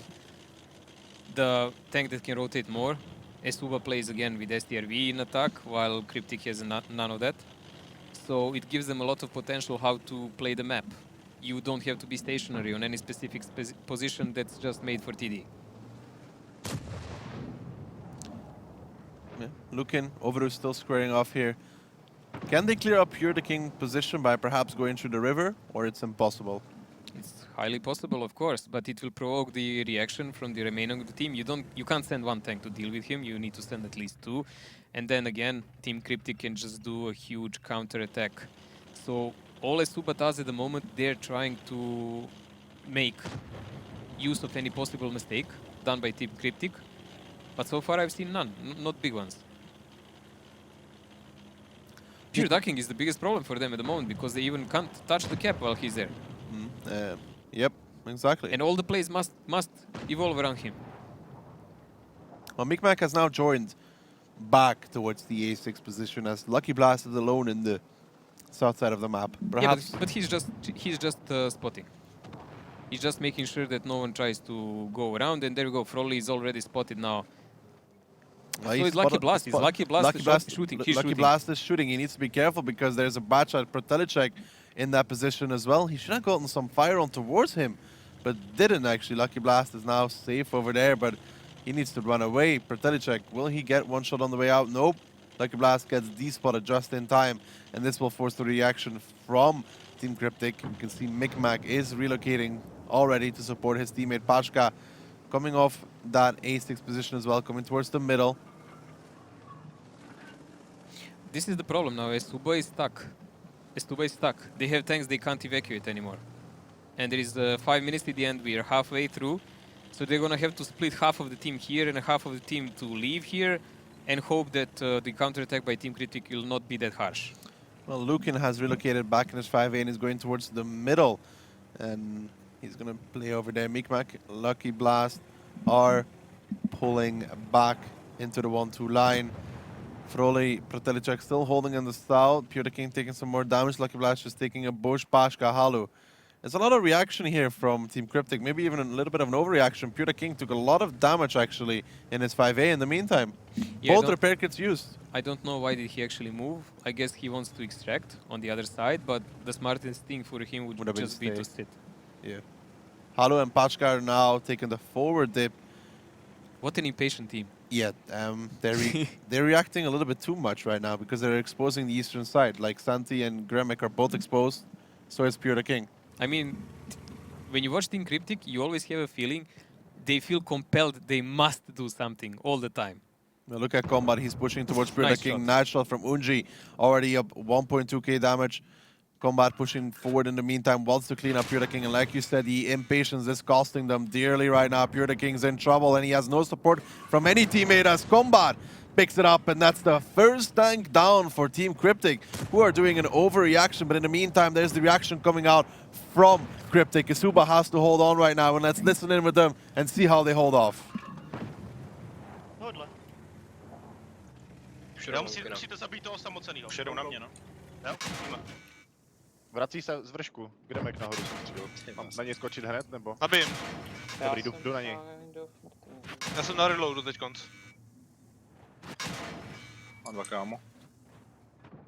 the tank that can rotate more. eSuba plays again with STRV in attack, while CryptiK has none of that. So it gives them a lot of potential how to play the map. You don't have to be stationary on any specific position that's just made for TD. Yeah. Lukin, Overus still squaring off here. Can they clear up Pure the King position by perhaps going through the river, or it's impossible? It's highly possible, of course, but it will provoke the reaction from the remaining of the team. You can't send one tank to deal with him. You need to send at least two, and then again, Team CryptiK can just do a huge counter attack. So all eSuba does at the moment, they're trying to make use of any possible mistake done by Team CryptiK, but so far I've seen none, not big ones. Pure ducking is the biggest problem for them at the moment because they even can't touch the cap while he's there. Yep, exactly. And all the plays must evolve around him. Well, Micmac has now joined back towards the A6 position as Lucky Blast is alone in the south side of the map. Perhaps Yeah, but he's just spotting. He's just making sure that no one tries to go around, and there we go. Frolly is already spotted now. So it's Lucky Blast. It's Lucky Blast shooting. He's Lucky shooting. Blast is shooting. He needs to be careful because there's a batch at Protelicek in that position as well. He should have gotten some fire on towards him, but didn't actually. Lucky Blast is now safe over there, but he needs to run away. Protelicek, will he get one shot on the way out? Nope. Lucky Blast gets despotted just in time, and this will force the reaction from Team CryptiK. You can see Micmac is relocating already to support his teammate Pashka, coming off that A6 position as well, coming towards the middle. This is the problem now. eSuba is stuck. eSuba is stuck. They have tanks they can't evacuate anymore. And there is 5 minutes to the end. We are halfway through. So they're going to have to split half of the team here and half of the team to leave here and hope that the counterattack by Team CryptiK will not be that harsh. Well, Lukin has relocated back in his 5A and is going towards the middle. And he's going to play over there. Micmac, Lucky Blast are pulling back into the 1-2 line. Froley, Protelicek still holding in the south. PureTheKing taking some more damage. Lucky Blast just taking a bush. Pashka, Halu. There's a lot of reaction here from Team CryptiK. Maybe even a little bit of an overreaction. PureTheKing took a lot of damage actually in his 5A in the meantime. Yeah, Both repair kits used. I don't know why did he actually move. I guess he wants to extract on the other side, but the smartest thing for him would have been just be to stay. sit. Yeah. Halu and Pashka are now taking the forward dip. What an impatient team. Yeah, they're reacting a little bit too much right now because they're exposing the eastern side. Like Santi and Gremek are both exposed, so is PureTheKing. I mean, when you watch Team CryptiK, you always have a feeling they feel compelled they must do something all the time. Now look at Combat, he's pushing towards Nice PureTheKing. shot. Nice shot from Unji, already up 1.2k damage. Combat pushing forward in the meantime, wants to clean up PureTheKing, and like you said, the impatience is costing them dearly right now. PureTheKing's in trouble, and he has no support from any teammate as Combat picks it up, and that's the first tank down for Team CryptiK, who are doing an overreaction, but in the meantime, there's the reaction coming out from CryptiK. eSuba has to hold on right now, and let's listen in with them and see how they hold off. Tohle. Já musíte zabít toho samocenýho. Už jedou na mě, no. Jo? Vrací se z vršku. Gremek nahoru jsem střílel. Mám na něj skočit hned, nebo? Nabijím. Dobrý, jdu na něj. Já jsem na reloadu teď konc. Mám 2 kámo.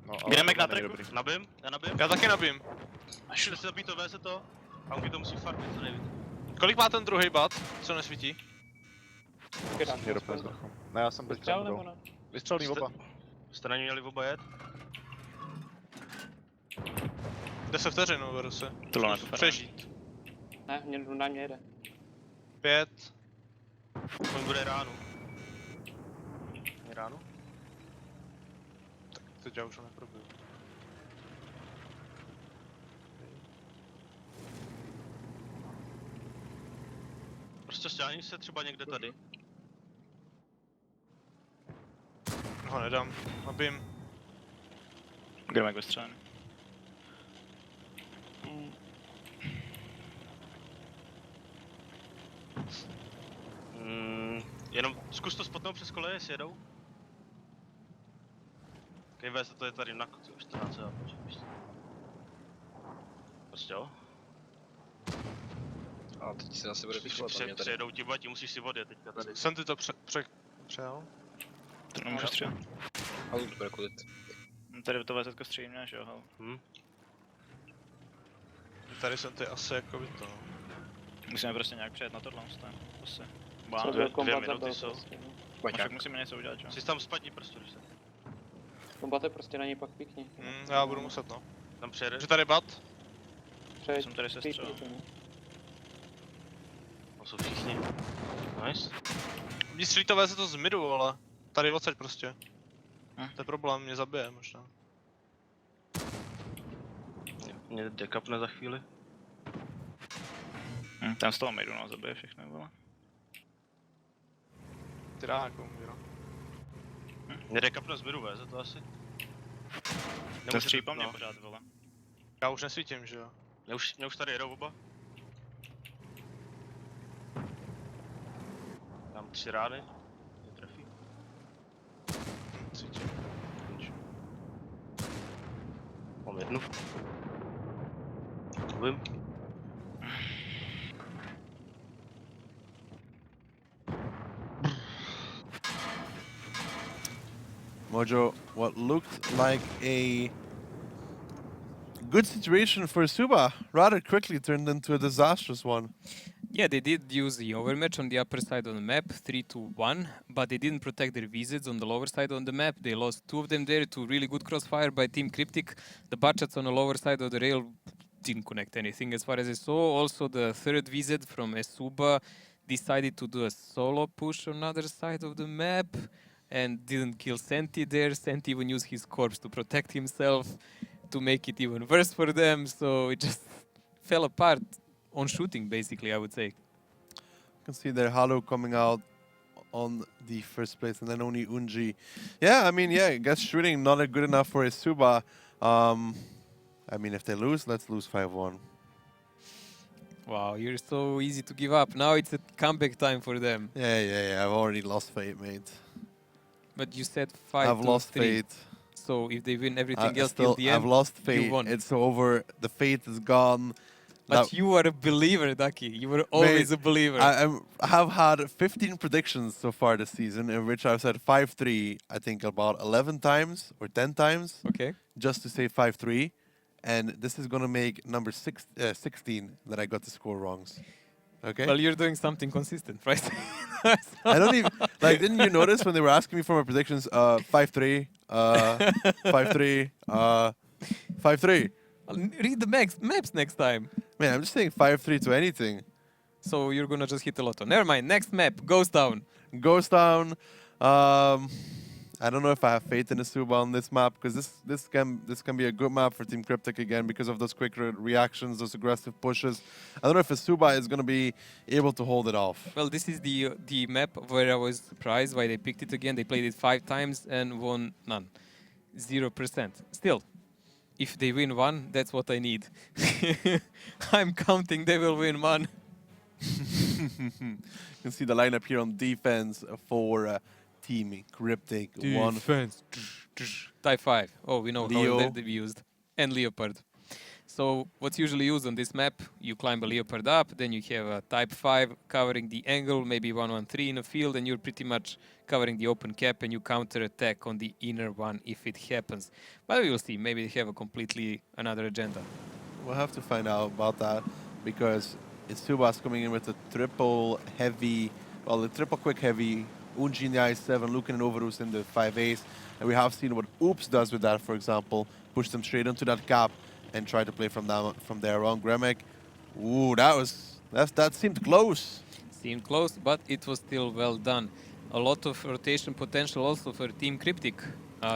No, Gremek na není tracku. dobrý. Nabijím? Já nabijím. Já taky nabijím. Až si zabít to, veze to. A on to musí farmit, to nejvíc. Kolik má ten druhý bat, co nesvítí? Mě dopne z vrchu. Ne, já jsem teď nebo ne? Vystřelný oba. Jste na ně měli oba jet? 10 vteřin, beru se. Tohle nedopadá. Přežít. Ne, na mě jede. 5. On bude ránu. Je ránu? Tak teď já už ho neprobiju. Prostě stáhni se třeba někde tady. Ho nedám. Nabijím. Gremek vystřelený. Jenom zkus to spotnout přes koleje, jestli jedou. KV to je tady na 14 a prostě jo. A teď se zase bude vyšlat na mě tady. Přijedou ti bati, musíš si odjet teďka tady. Jsem ty to přejel? To nemůžu střílet. A to bude kulit. Tady to VZ střílím, ne, že jo? Tady jsem ty asi jako by to. Musíme prostě nějak přejet na tohle, prostě. Co Dvě kombat minuty zabil jsou. prostě, no. Tak musíme něco udělat, jo? Si tam spadni prostě, když se. Kombat je prostě na něj pak pěkně. Já budu muset, no. Tam přejede. Že tady bat? Přejed, Jsem tady se střelil. To jsou všichni. Nice. Mě střelítové se to z midu, ale tady odsaď prostě. Hm. To je problém, mě zabije možná. Mě dekapne za chvíli. Tam z toho midu, no, zabije všechny, vole. Ty dá jako umí, no. Mě dekapne z midu, veze to asi. Nemůžu stříp po mně no. pořád, vole. Já už nesvítím, že jo? Mě už tady jedou oba. Mám 3 rády. Netrefí. Cítím. Mám jednu. Vím. Mojo, what looked like a good situation for eSuba rather quickly turned into a disastrous one. Yeah, they did use the overmatch on the upper side of the map, 3-1, but they didn't protect their visits on the lower side of the map. They lost 2 of them there to really good crossfire by Team CryptiK. The Bachats on the lower side of the rail didn't connect anything as far as I saw. Also, the third visit from eSuba decided to do a solo push on the other side of the map and didn't kill Senti there. Senti even used his corpse to protect himself to make it even worse for them. So it just fell apart on shooting, basically, I would say. You can see there Halo coming out on the first place, and then only Unji. Yeah, I mean, yeah, I guess shooting not good enough for eSuba. I mean, if they lose, let's lose 5-1. Wow, you're so easy to give up. Now it's a comeback time for them. Yeah, I've already lost faith, mate. But you said 5-3. I've lost faith. So if they win everything else till the end, I've lost you faith. won. It's over. The faith is gone. But you are a believer, Ducky. You were always a believer. I have had 15 predictions so far this season, in which I've said 5-3, I think about 11 times or 10 times. Okay. Just to say 5-3. And this is going to make number 16 that I got the score wrongs. Okay? Well, you're doing something consistent, right? I don't even... Like, didn't you notice when they were asking me for my predictions, 5-3, 5-3, 5-3? Read the maps next time. Man, I'm just saying 5-3 to anything. So you're gonna just hit a lotto. Never mind. Next map, Ghost Town. Ghost Town. I don't know if I have faith in eSuba on this map, because this can be a good map for Team CryptiK again because of those quick reactions, those aggressive pushes. I don't know if eSuba is gonna be able to hold it off. Well, this is the map where I was surprised why they picked it again. They played it 5 times and won none. 0%. Still, if they win 1, that's what I need. I'm counting they will win 1. You can see the lineup here on defense for Team CryptiK. Defense. Type 5. Oh, we know Leo. how they've used. And Leopard. So what's usually used on this map, you climb a Leopard up, then you have a Type 5 covering the angle, maybe 1-1-3 in a field, and you're pretty much covering the open cap, and you counter-attack on the inner one if it happens. But we will see. Maybe they have a completely another agenda. We'll have to find out about that, because eSuba's coming in with a triple heavy, well, a triple quick heavy, Unji in the I7, Lukin and Overus in the 5As, and we have seen what Oops does with that, for example, push them straight into that cap and try to play from there on. Gremek, ooh, that seemed close. Seemed close, but it was still well done. A lot of rotation potential also for Team CryptiK.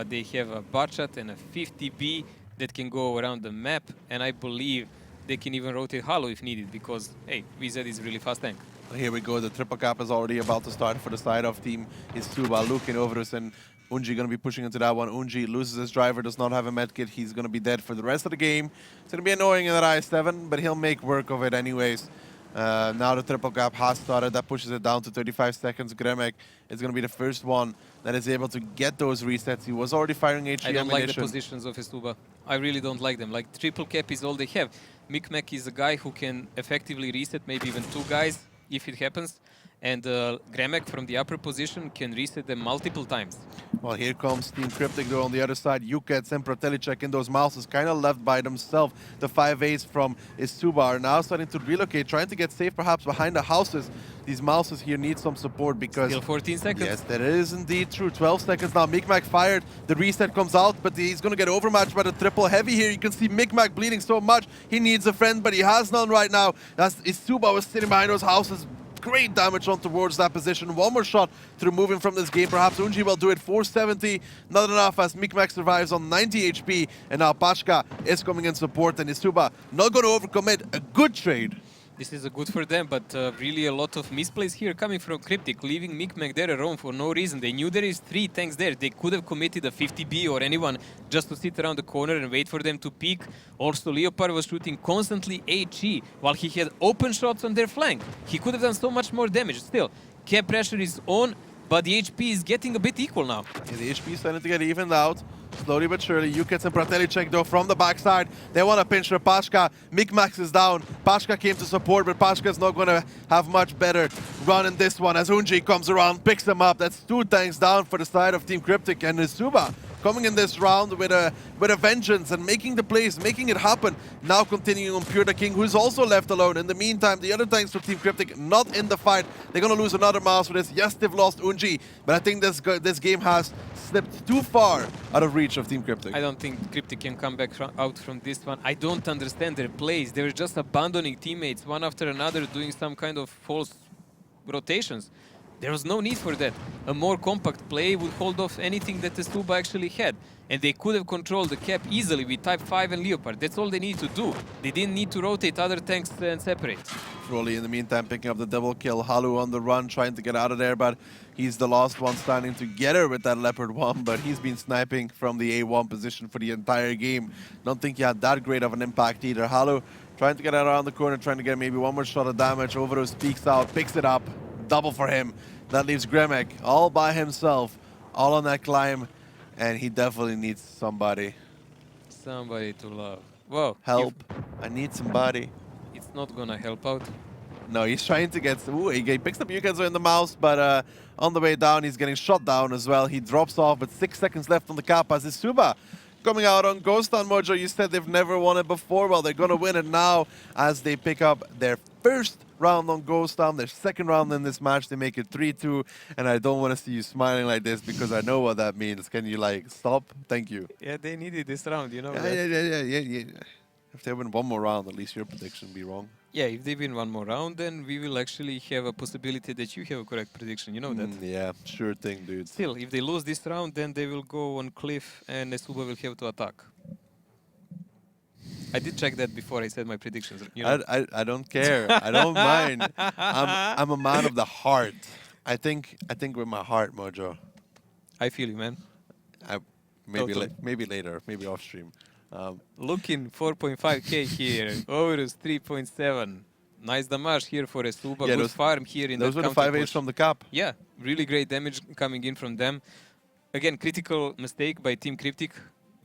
They have a Bachat and a 50B that can go around the map, and I believe they can even rotate Halo if needed, because, hey, VZ is a really fast tank. Here we go, the triple cap is already about to start for the side of Team eSuba. Lukin, Overus, and Unji going to be pushing into that one. Unji loses his driver, does not have a medkit. He's going to be dead for the rest of the game. It's going to be annoying in that I7, but he'll make work of it anyways. Now the triple cap has started. That pushes it down to 35 seconds. Gremek is going to be the first one that is able to get those resets. He was already firing HE I don't ammunition. like the positions of eSuba. I really don't like them. Like, triple cap is all they have. Mikmek is a guy who can effectively reset maybe even 2 guys if it happens. And Gremek from the upper position can reset them multiple times. Well, here comes Team CryptiK though on the other side. Ukets and Protelicek in those mouses kind of left by themselves. The 5As from eSuba are now starting to relocate, trying to get safe perhaps behind the houses. These mouses here need some support because... Still 14 seconds. Yes, that is indeed true. 12 seconds now. Mikmak fired. The reset comes out, but he's going to get overmatched by the triple heavy here. You can see Mikmak bleeding so much. He needs a friend, but he has none right now. As eSuba was sitting behind those houses. Great damage on towards that position. One more shot to remove him from this game. Perhaps Unji will do it. 470. Not enough as Mikmak survives on 90 HP. And now Pachka is coming in support. And eSuba not going to overcommit. A good trade. This is good for them, but really a lot of misplays here coming from CryptiK, leaving Micmac there alone for no reason. They knew there is 3 tanks there. They could have committed a 50B or anyone just to sit around the corner and wait for them to peek. Also, Leopard was shooting constantly HE while he had open shots on their flank. He could have done so much more damage. Still, cap pressure is on, but the HP is getting a bit equal now. Yeah, the HP is starting to get evened out. Slowly but surely, Ukets and Pratelicek though from the backside. They want to pinch for Pashka. Micmax is down. Pashka came to support, but Pashka's not going to have much better run in this one as Unji comes around, picks them up. That's 2 tanks down for the side of Team CryptiK, and eSuba coming in this round with a vengeance and making the plays, making it happen. Now continuing on Pure the King, who's also left alone. In the meantime, the other tanks for Team CryptiK not in the fight. They're going to lose another mouse for this. Yes, they've lost Unji, but I think this game has slipped too far out of reach of Team CryptiK. I don't think CryptiK can come back out from this one. I don't understand their plays. They're just abandoning teammates one after another, doing some kind of false rotations. There was no need for that. A more compact play would hold off anything that eSuba actually had. And they could have controlled the cap easily with Type 5 and Leopard. That's all they need to do. They didn't need to rotate other tanks and separate. Froly in the meantime picking up the double kill. Halu on the run trying to get out of there, but he's the last one standing together with that Leopard 1, but he's been sniping from the A1 position for the entire game. Don't think he had that great of an impact either. Halu trying to get out around the corner, trying to get maybe one more shot of damage. Overos peeks out, picks it up. Double for him. That leaves Gremek all by himself, all on that climb, and he definitely needs somebody. Somebody to love. Whoa. Help. I need somebody. It's not gonna help out. No, he's trying to get... Ooh, he picks up Yukenzo in the mouse, but on the way down, he's getting shot down as well. He drops off, but 6 seconds left on the cap as eSuba coming out on Ghost Town. Mojo, you said they've never won it before. Well, they're going to win it now as they pick up their first round on Ghost Town, their second round in this match. They make it 3-2, and I don't want to see you smiling like this because I know what that means. Can you, like, stop? Thank you. Yeah, they needed this round, you know that. Yeah. If they win one more round, at least your prediction will be wrong. Yeah, if they win one more round, then we will actually have a possibility that you have a correct prediction. You know that. Yeah, sure thing, dude. Still, if they lose this round, then they will go on cliff and eSuba will have to attack. I did check that before I said my predictions. You know? I don't care. I don't mind. I'm a man of the heart. I think with my heart, Mojo. I feel you, man. Maybe later, maybe off stream. Looking 4.5k here. Overus 3.7. Nice damage here for eSuba. Good farm here in those the were the 5-8s from the cap. Yeah, really great damage coming in from them. Again, critical mistake by Team CryptiK.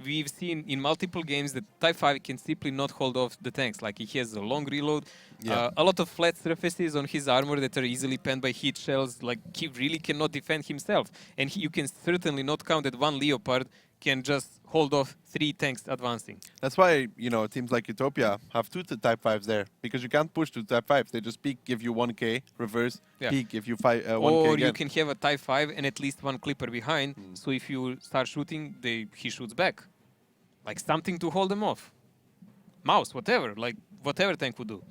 We've seen in multiple games that Type 5 can simply not hold off the tanks. Like, he has a long reload, a lot of flat surfaces on his armor that are easily penned by heat shells. Like, he really cannot defend himself. And you can certainly not count that one Leopard can just hold off 3 tanks advancing. That's why, you know, teams like Utopia have 2 Type 5s there, because you can't push 2 Type 5s. They just peek, give you 1k, reverse, peek, give you 1k or again. you can have a Type 5 and at least one clipper behind, so if you start shooting, he shoots back. Like, something to hold them off. Mouse, whatever, like, whatever tank would do.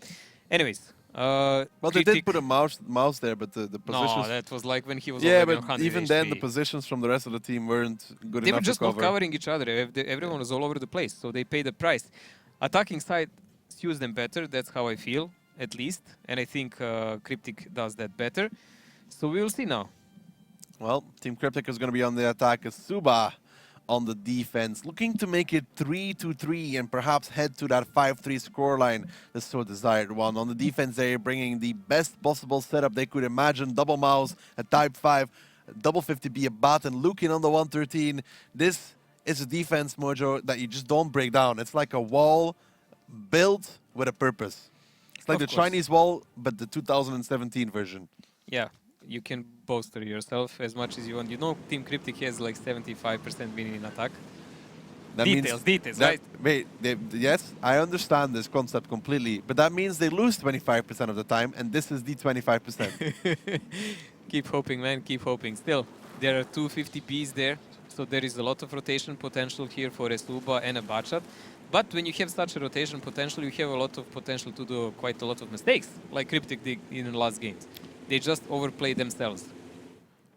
Anyways, well, they did put a mouse there, but the positions... No, that was like when he was yeah, already but on 100 even HP. then, the positions from the rest of the team weren't good They enough were just to cover. not covering each other. Everyone was all over the place, so they paid the price. Attacking side suits them better, that's how I feel, at least. And I think CryptiK does that better. So we will see now. Well, Team CryptiK is going to be on the attack. eSuba on the defense, looking to make it 3-3 and perhaps head to that 5-3 scoreline, the so desired one. On the defense, they're bringing the best possible setup they could imagine. Double mouse, a Type 5, double 50B, a bat, and Lukin on the 113. This is a defense, Mojo, that you just don't break down. It's like a wall built with a purpose. It's like the Chinese wall, but the 2017 version. Yeah. You can bolster yourself as much as you want. You know, Team CryptiK has like 75% winning in attack. That details, means right? Wait, yes, I understand this concept completely, but that means they lose 25% of the time, and this is the 25%. Keep hoping, man, keep hoping. Still, there are 250Bs there, so there is a lot of rotation potential here for eSuba and a Bachat. But when you have such a rotation potential, you have a lot of potential to do quite a lot of mistakes, like CryptiK did in the last games. They just overplay themselves.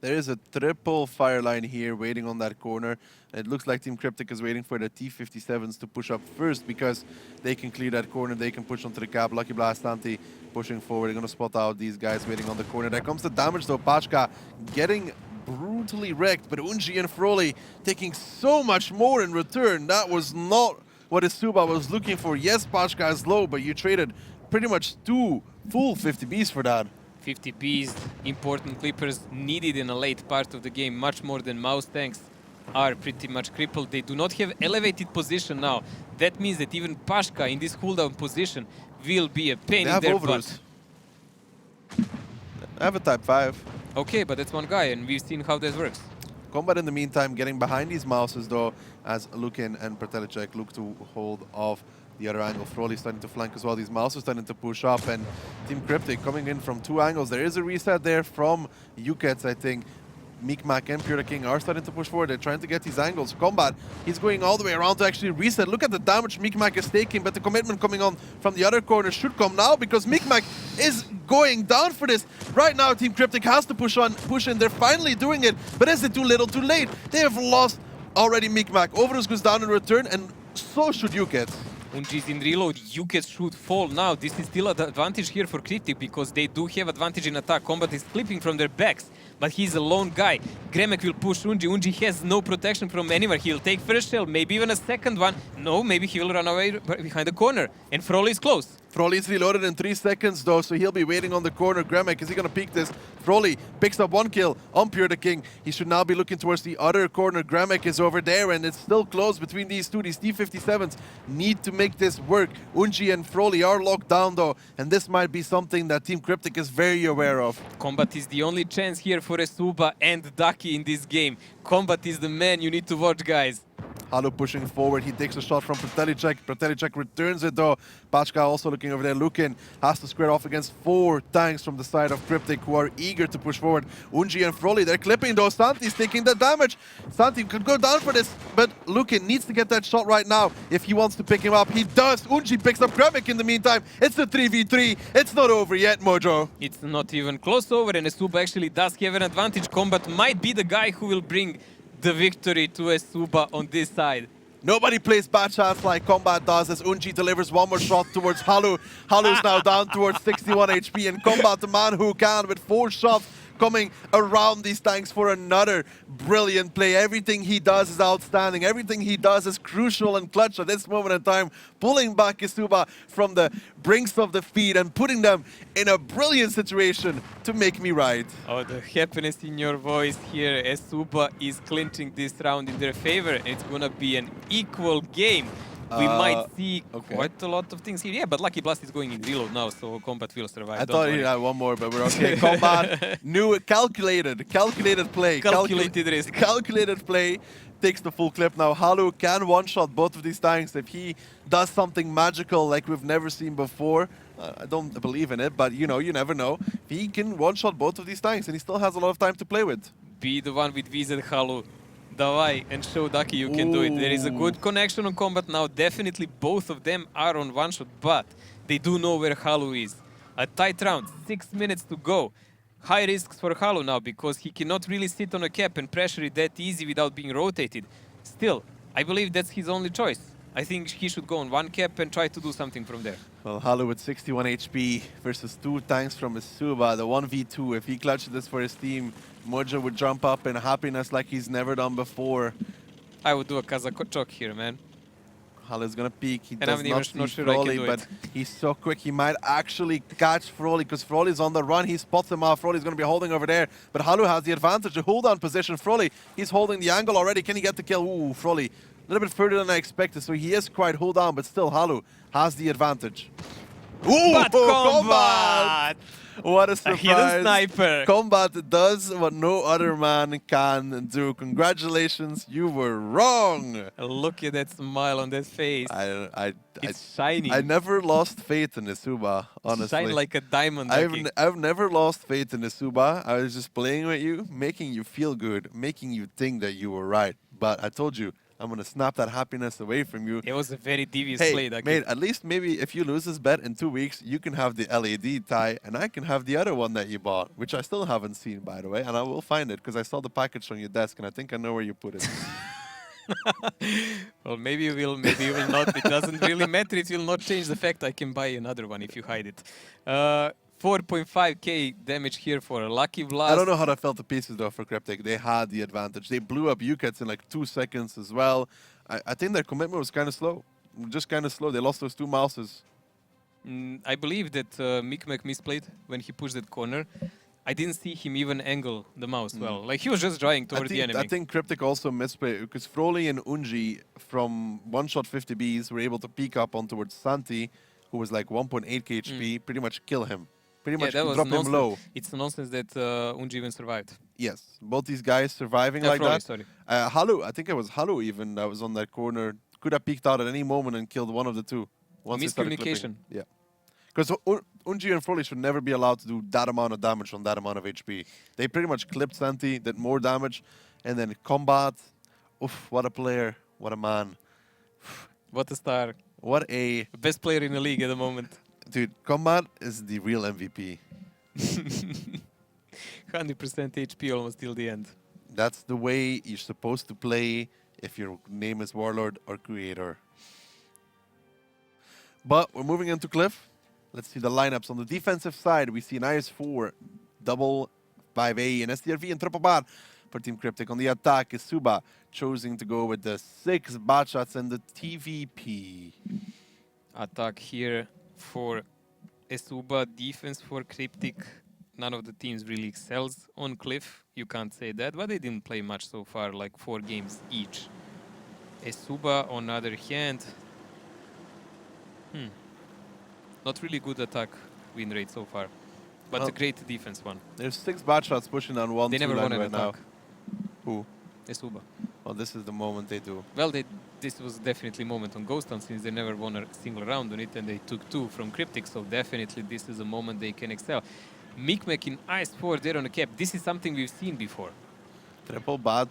There is a triple fire line here waiting on that corner. It looks like Team CryptiK is waiting for the T-57s to push up first because they can clear that corner. They can push onto the cap. Lucky Blast, Anti pushing forward. They're going to spot out these guys waiting on the corner. There comes the damage though. Pachka getting brutally wrecked, but Unji and Froly taking so much more in return. That was not what eSuba was looking for. Yes, Pachka is low, but you traded pretty much 2 full 50Bs for that. 50 Bs, important clippers needed in a late part of the game, much more than mouse tanks are pretty much crippled. They do not have elevated position now. That means that even Pashka in this cooldown position will be a pain in their butt. I have a type 5. Okay, but that's one guy, and we've seen how that works. Combat in the meantime getting behind these mouses though, as Lukin and Prtelicek look to hold off the other angle. Froly starting to flank as well. These mouses starting to push up, and Team CryptiK coming in from 2 angles. There is a reset there from Ukets, I think. Meekmack and CryptiK are starting to push forward. They're trying to get these angles. Combat, he's going all the way around to actually reset. Look at the damage Meekmack is taking, but the commitment coming on from the other corner should come now because Meekmack is going down for this. Right now, Team CryptiK has to push in. They're finally doing it, but is it too little, too late? They have lost already Meekmack. Overus goes down in return, and so should Ukets. Unji's in reload, Ukets should fall now. This is still an advantage here for CryptiK because they do have advantage in attack. Combat is clipping from their backs, but he's a lone guy. Gremek will push Unji. Unji has no protection from anywhere. He'll take first shell, maybe even a second one. No, maybe he will run away behind the corner. And Froly is close. Froly is reloaded in 3 seconds though, so he'll be waiting on the corner. Gremek, is he going to peek this? Froly picks up 1 kill on PureTheKing. He should now be looking towards the other corner. Gremek is over there, and it's still close between these two. These T-57s need to make this work. Unji and Froly are locked down though, and this might be something that Team CryptiK is very aware of. Combat is the only chance here for eSuba and Ducky in this game. Combat is the man you need to watch, guys. Halo pushing forward, he takes a shot from Prtelicek. Prtelicek returns it though. Pachka also looking over there. Lukin has to square off against 4 tanks from the side of CryptiK who are eager to push forward. Unji and Froly, they're clipping though. Santi's taking the damage. Santi could go down for this, but Lukin needs to get that shot right now if he wants to pick him up. He does. Unji picks up Gremek in the meantime. It's a 3v3. It's not over yet, Mojo. It's not even close over, and eSuba actually does have an advantage. Combat might be the guy who will bring the victory to eSuba on this side. Nobody plays bad shots like Combat does as Unji delivers 1 more shot towards Halu. Halu's now down towards 61 HP, and Combat, the man who can, with 4 shots coming around these tanks for another brilliant play. Everything he does is outstanding. Everything he does is crucial and clutch at this moment in time, pulling back eSuba from the brinks of defeat and putting them in a brilliant situation to make me right. Oh, the happiness in your voice here. eSuba is clinching this round in their favor. It's gonna be an equal game. We might see quite a lot of things here. Yeah, but Lucky Blast is going in reload now, so Combat will survive. I thought he had 1 more, but we're okay. Combat, new calculated play. Calculated risk. Calculated play takes the full clip now. Halu can one-shot both of these tanks if he does something magical like we've never seen before. I don't believe in it, but you know, you never know. He can one-shot both of these tanks, and he still has a lot of time to play with. Be the one with VZ Halu. Davai, and show Ducky you can do it. There is a good connection on Combat now. Definitely both of them are on one shot, but they do know where Halu is. A tight round, 6 minutes to go. High risks for Halu now because he cannot really sit on a cap and pressure it that easy without being rotated. Still, I believe that's his only choice. I think he should go on 1 cap and try to do something from there. Well, Halu with 61 HP versus 2 tanks from eSuba, the 1v2. If he clutches this for his team, Mojo would jump up in happiness like he's never done before. I would do a Kazachok here, man. Halu's gonna peek. He And does I'm not see not sure I can Froly, do but it. he's so quick. He might actually catch Froly because Froly's on the run. He spots him off. Froly's gonna be holding over there, but Halu has the advantage. A hold-on position. Froly, he's holding the angle already. Can he get the kill? Ooh, Froly, a little bit further than I expected, so he is quite hold on, but still Halu has the advantage. Ooh, But Combat! What a A surprise. hidden sniper. Combat does what no other man can do. Congratulations, you were wrong. Look at that smile on that face. It's shining. I never lost faith in eSuba, honestly. Shine like a diamond. Ducky. I've never lost faith in eSuba. I was just playing with you, making you feel good, making you think that you were right. But I told you, I'm gonna snap that happiness away from you. It was a very devious Hey, play. That mate, at least maybe if you lose this bet in 2 weeks, you can have the LED tie, and I can have the other one that you bought, which I still haven't seen, by the way, and I will find it because I saw the package on your desk, and I think I know where you put it. Well, maybe you will, maybe you will not. It doesn't really matter. It will not change the fact I can buy another one if you hide it. 4.5k damage here for a Lucky Blast. I don't know how that fell to pieces, though, for CryptiK. They had the advantage. They blew up UCATs in like 2 seconds as well. I think their commitment was kind of slow. Just kind of slow. They lost those 2 mouses. I believe that Mikmek misplayed when he pushed that corner. I didn't see him even angle the mouse well. Like, he was just drawing toward the enemy. I think CryptiK also misplayed because Froli and Unji from one-shot 50Bs were able to peek up on towards Santi, who was like 1.8k HP, pretty much kill him. Pretty much that was drop him low. It's nonsense that Unji even survived. Yes, both these guys surviving like Froli, that. sorry. Halu, I think it was Halu even that was on that corner. Could have peeked out at any moment and killed one of the two. Once they started clipping. Miscommunication. Yeah. Because Unji and Froli should never be allowed to do that amount of damage on that amount of HP. They pretty much clipped Santi, did more damage, and then combat. Oof, what a player. What a man. What a star. What a... Best player in the league at the moment. Dude, combat is the real MVP. 100% HP almost till the end. That's the way you're supposed to play if your name is Warlord or Creator. But we're moving into Cliff. Let's see the lineups. On the defensive side, we see an IS-4, double 5A, and STRV and triple bar for Team CryptiK. On the attack, eSuba choosing to go with the 6 bot shots and the TVP. Attack here for eSuba, defense for CryptiK. None of the teams really excels on Cliff. You can't say that, but they didn't play much so far, like 4 games each. eSuba, on the other hand, not really good attack win rate so far, but Well, a great defense one. There's 6 bot shots pushing on 1-2 They never line won an right now. attack. Who? eSuba. Well, this is the moment they do. Well, this was definitely a moment on Ghost Town since they never won a single round on it and they took 2 from CryptiK, so definitely this is a moment they can excel. Mikmek in IS-4 there on the cap. This is something we've seen before. Triple bat,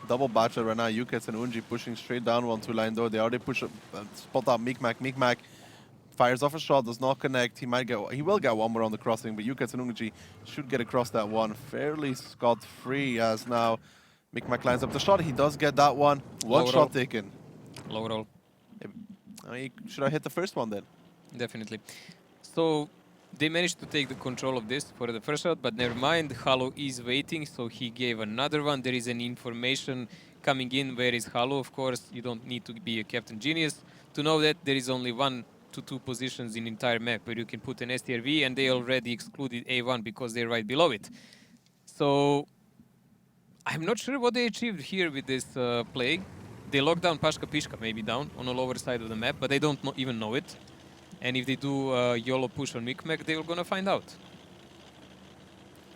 double bat shot right now. Yukets and Unji pushing straight down 1-2 line though. They already push up, spot out Mikmek. Mikmek fires off a shot, does not connect. He will get one more on the crossing, but Yukets and Unji should get across that one fairly scot-free as now Mikmek lines up the shot. He does get that one. One Low shot roll. taken. Low roll. He should have hit the first one then. Definitely. So they managed to take the control of this for the first shot, but never mind. Halo is waiting, so he gave another one. There is an information coming in. Where is Halo? Of course, you don't need to be a Captain Genius to know that there is only 1 to 2 positions in entire map where you can put an STRV, and they already excluded A1 because they're right below it. So I'm not sure what they achieved here with this play. They locked down Pashka Pishka, maybe down on the lower side of the map, but they don't even know it. And if they do YOLO push on Mikmek, they're gonna find out.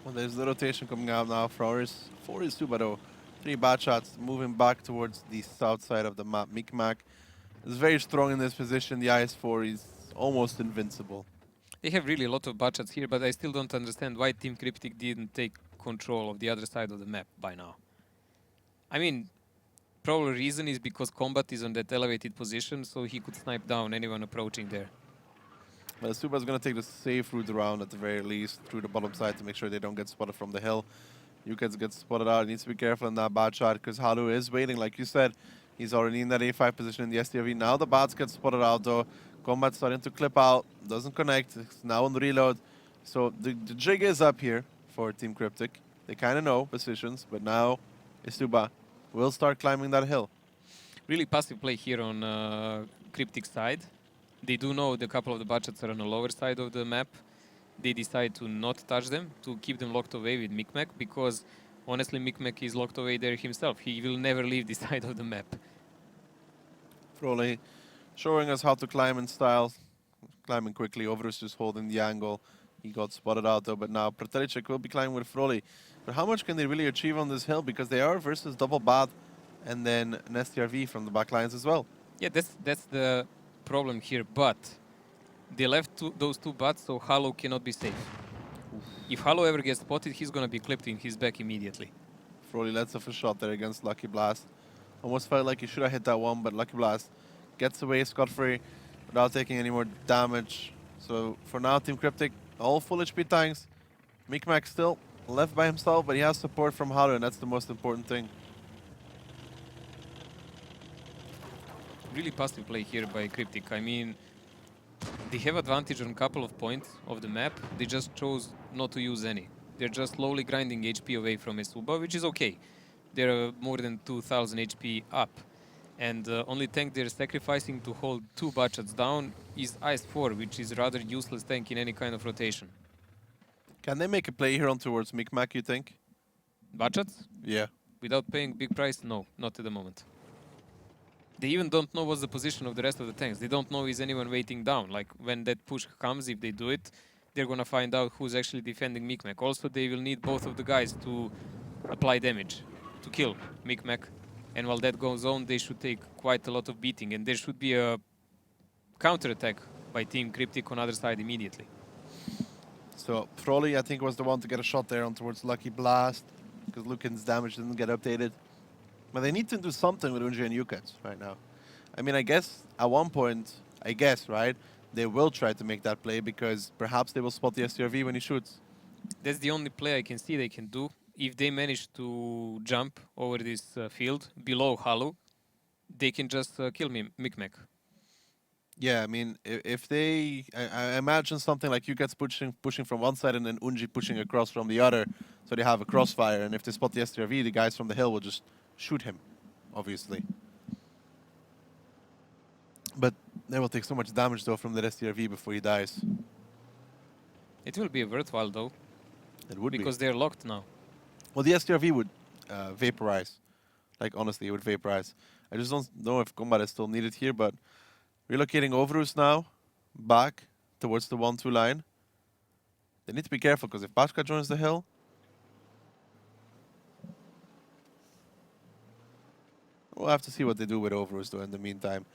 Well, there's the rotation coming out now for eSuba though. 3 bad shots moving back towards the south side of the map. Mikmek is very strong in this position. The IS-4 is almost invincible. They have really a lot of budgets here, but I still don't understand why Team CryptiK didn't take control of the other side of the map by now. I mean, probably reason is because combat is on that elevated position, so he could snipe down anyone approaching there. But eSuba is going to take the safe route around at the very least through the bottom side to make sure they don't get spotted from the hill. Yukets gets spotted out. He needs to be careful in that bad shot because Halu is waiting. Like you said, he's already in that A5 position in the STRV. Now the bats get spotted out though. Combat starting to clip out. Doesn't connect. It's now on reload. So the jig is up here for Team CryptiK. They kind of know positions, but now eSuba will start climbing that hill. Really passive play here on CryptiK side. They do know the couple of the budgets are on the lower side of the map. They decide to not touch them, to keep them locked away with Mikmek, because honestly Mikmek is locked away there himself. He will never leave this side of the map. Froli showing us how to climb in style. Climbing quickly. Overus just holding the angle. He got spotted out though, but now CryptiK will be climbing with Froli. But how much can they really achieve on this hill? Because they are versus double bad and then an STRV from the back lines as well. Yeah, that's the problem here, but they left those 2 bats, so Halo cannot be safe. If Halo ever gets spotted, he's gonna be clipped in his back immediately. Froli lets off a shot there against Lucky Blast. Almost felt like he should have hit that one, but Lucky Blast gets away scot-free without taking any more damage. So for now, Team CryptiK, all full HP tanks. Micmac still left by himself, but he has support from Haru, and that's the most important thing. Really passive play here by CryptiK. I mean, they have advantage on a couple of points of the map. They just chose not to use any. They're just slowly grinding HP away from eSuba, which is okay. They're more than 2000 HP up. And only tank they're sacrificing to hold 2 Bachats down is Ice 4, which is rather useless tank in any kind of rotation. Can they make a play here on towards Micmac, you think? Bachats? Yeah. Without paying big price? No, not at the moment. They even don't know what's the position of the rest of the tanks. They don't know is anyone waiting down. Like when that push comes, if they do it, they're gonna find out who's actually defending Micmac. Also, they will need both of the guys to apply damage, to kill Micmac. And while that goes on, they should take quite a lot of beating. And there should be a counter-attack by Team CryptiK on the other side immediately. So Froley, I think, was the one to get a shot there on towards Lucky Blast, because Lucan's damage didn't get updated. But they need to do something with Unji and Yukats right now. I mean, I guess at one point, right, they will try to make that play because perhaps they will spot the STRV when he shoots. That's the only play I can see they can do. If they manage to jump over this field below Halu, they can just kill Micmac. Yeah, I mean, if they... I imagine something like Yukats pushing from one side and then Unji pushing across from the other, so they have a crossfire, and if they spot the STRV, the guys from the hill will just shoot him, obviously. But they will take so much damage, though, from the STRV before he dies. It will be worthwhile, though. It would because they're locked now. Well, the STRV would vaporize. Like, honestly, it would vaporize. I just don't know if combat is still needed here, but relocating Overus now back towards the 1-2 line. They need to be careful, because if Pashka joins the hill... We'll have to see what they do with Overus, though, in the meantime.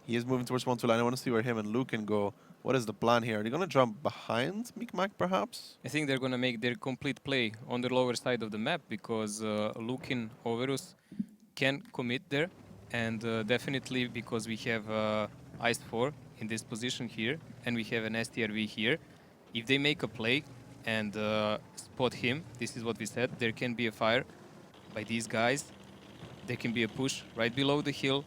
He is moving towards 1-2 line. I want to see where him and Luke can go. What is the plan here? Are they going to jump behind Micmac, perhaps? I think they're going to make their complete play on the lower side of the map, because Lukin Overus can commit there. And definitely because we have Ice 4 in this position here, and we have an STRV here. If they make a play and spot him, this is what we said, there can be a fire by these guys. There can be a push right below the hill,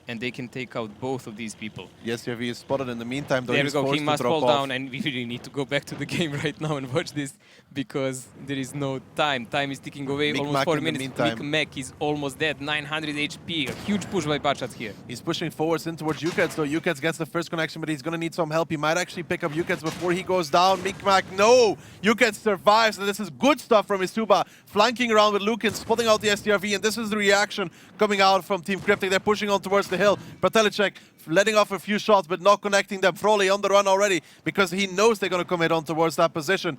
and they can take out both of these people. Yes, STRV is spotted in the meantime, though. There we he's go, forced he to must drop fall off. down, and we really need to go back to the game right now and watch this, because there is no time. Time is ticking away, almost 4 minutes. Micmac is almost dead, 900 HP, a huge push by Bachat here. He's pushing forwards in towards Yukats, so Yukats gets the first connection, but he's going to need some help. He might actually pick up Yukats before he goes down. Micmac, no! Yukats survives, and this is good stuff from eSuba, flanking around with Lukin, spotting out the STRV, and this is the reaction coming out from Team CryptiK. They're pushing on towards the hill. Pratelicek letting off a few shots, but not connecting them. Froley on the run already, because he knows they're going to come head on towards that position.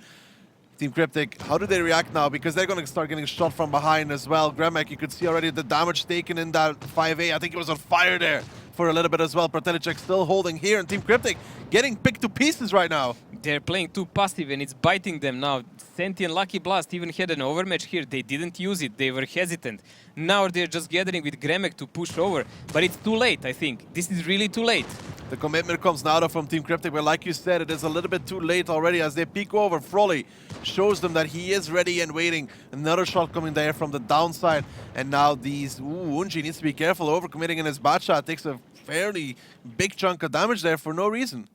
Team CryptiK, how do they react now? Because they're going to start getting shot from behind as well. Gremek, you could see already the damage taken in that 5A. I think it was on fire there for a little bit as well. Pratelicek still holding here, and Team CryptiK getting picked to pieces right now. They're playing too passive, and it's biting them now. Senti and Lucky Blast even had an overmatch here. They didn't use it. They were hesitant. Now they're just gathering with Gremek to push over. But it's too late, I think. This is really too late. The commitment comes now from Team CryptiK, but like you said, it is a little bit too late already as they peek over. Froley shows them that he is ready and waiting. Another shot coming there from the downside. And now these... Unji needs to be careful. Overcommitting in his bat shot. Takes a fairly big chunk of damage there for no reason.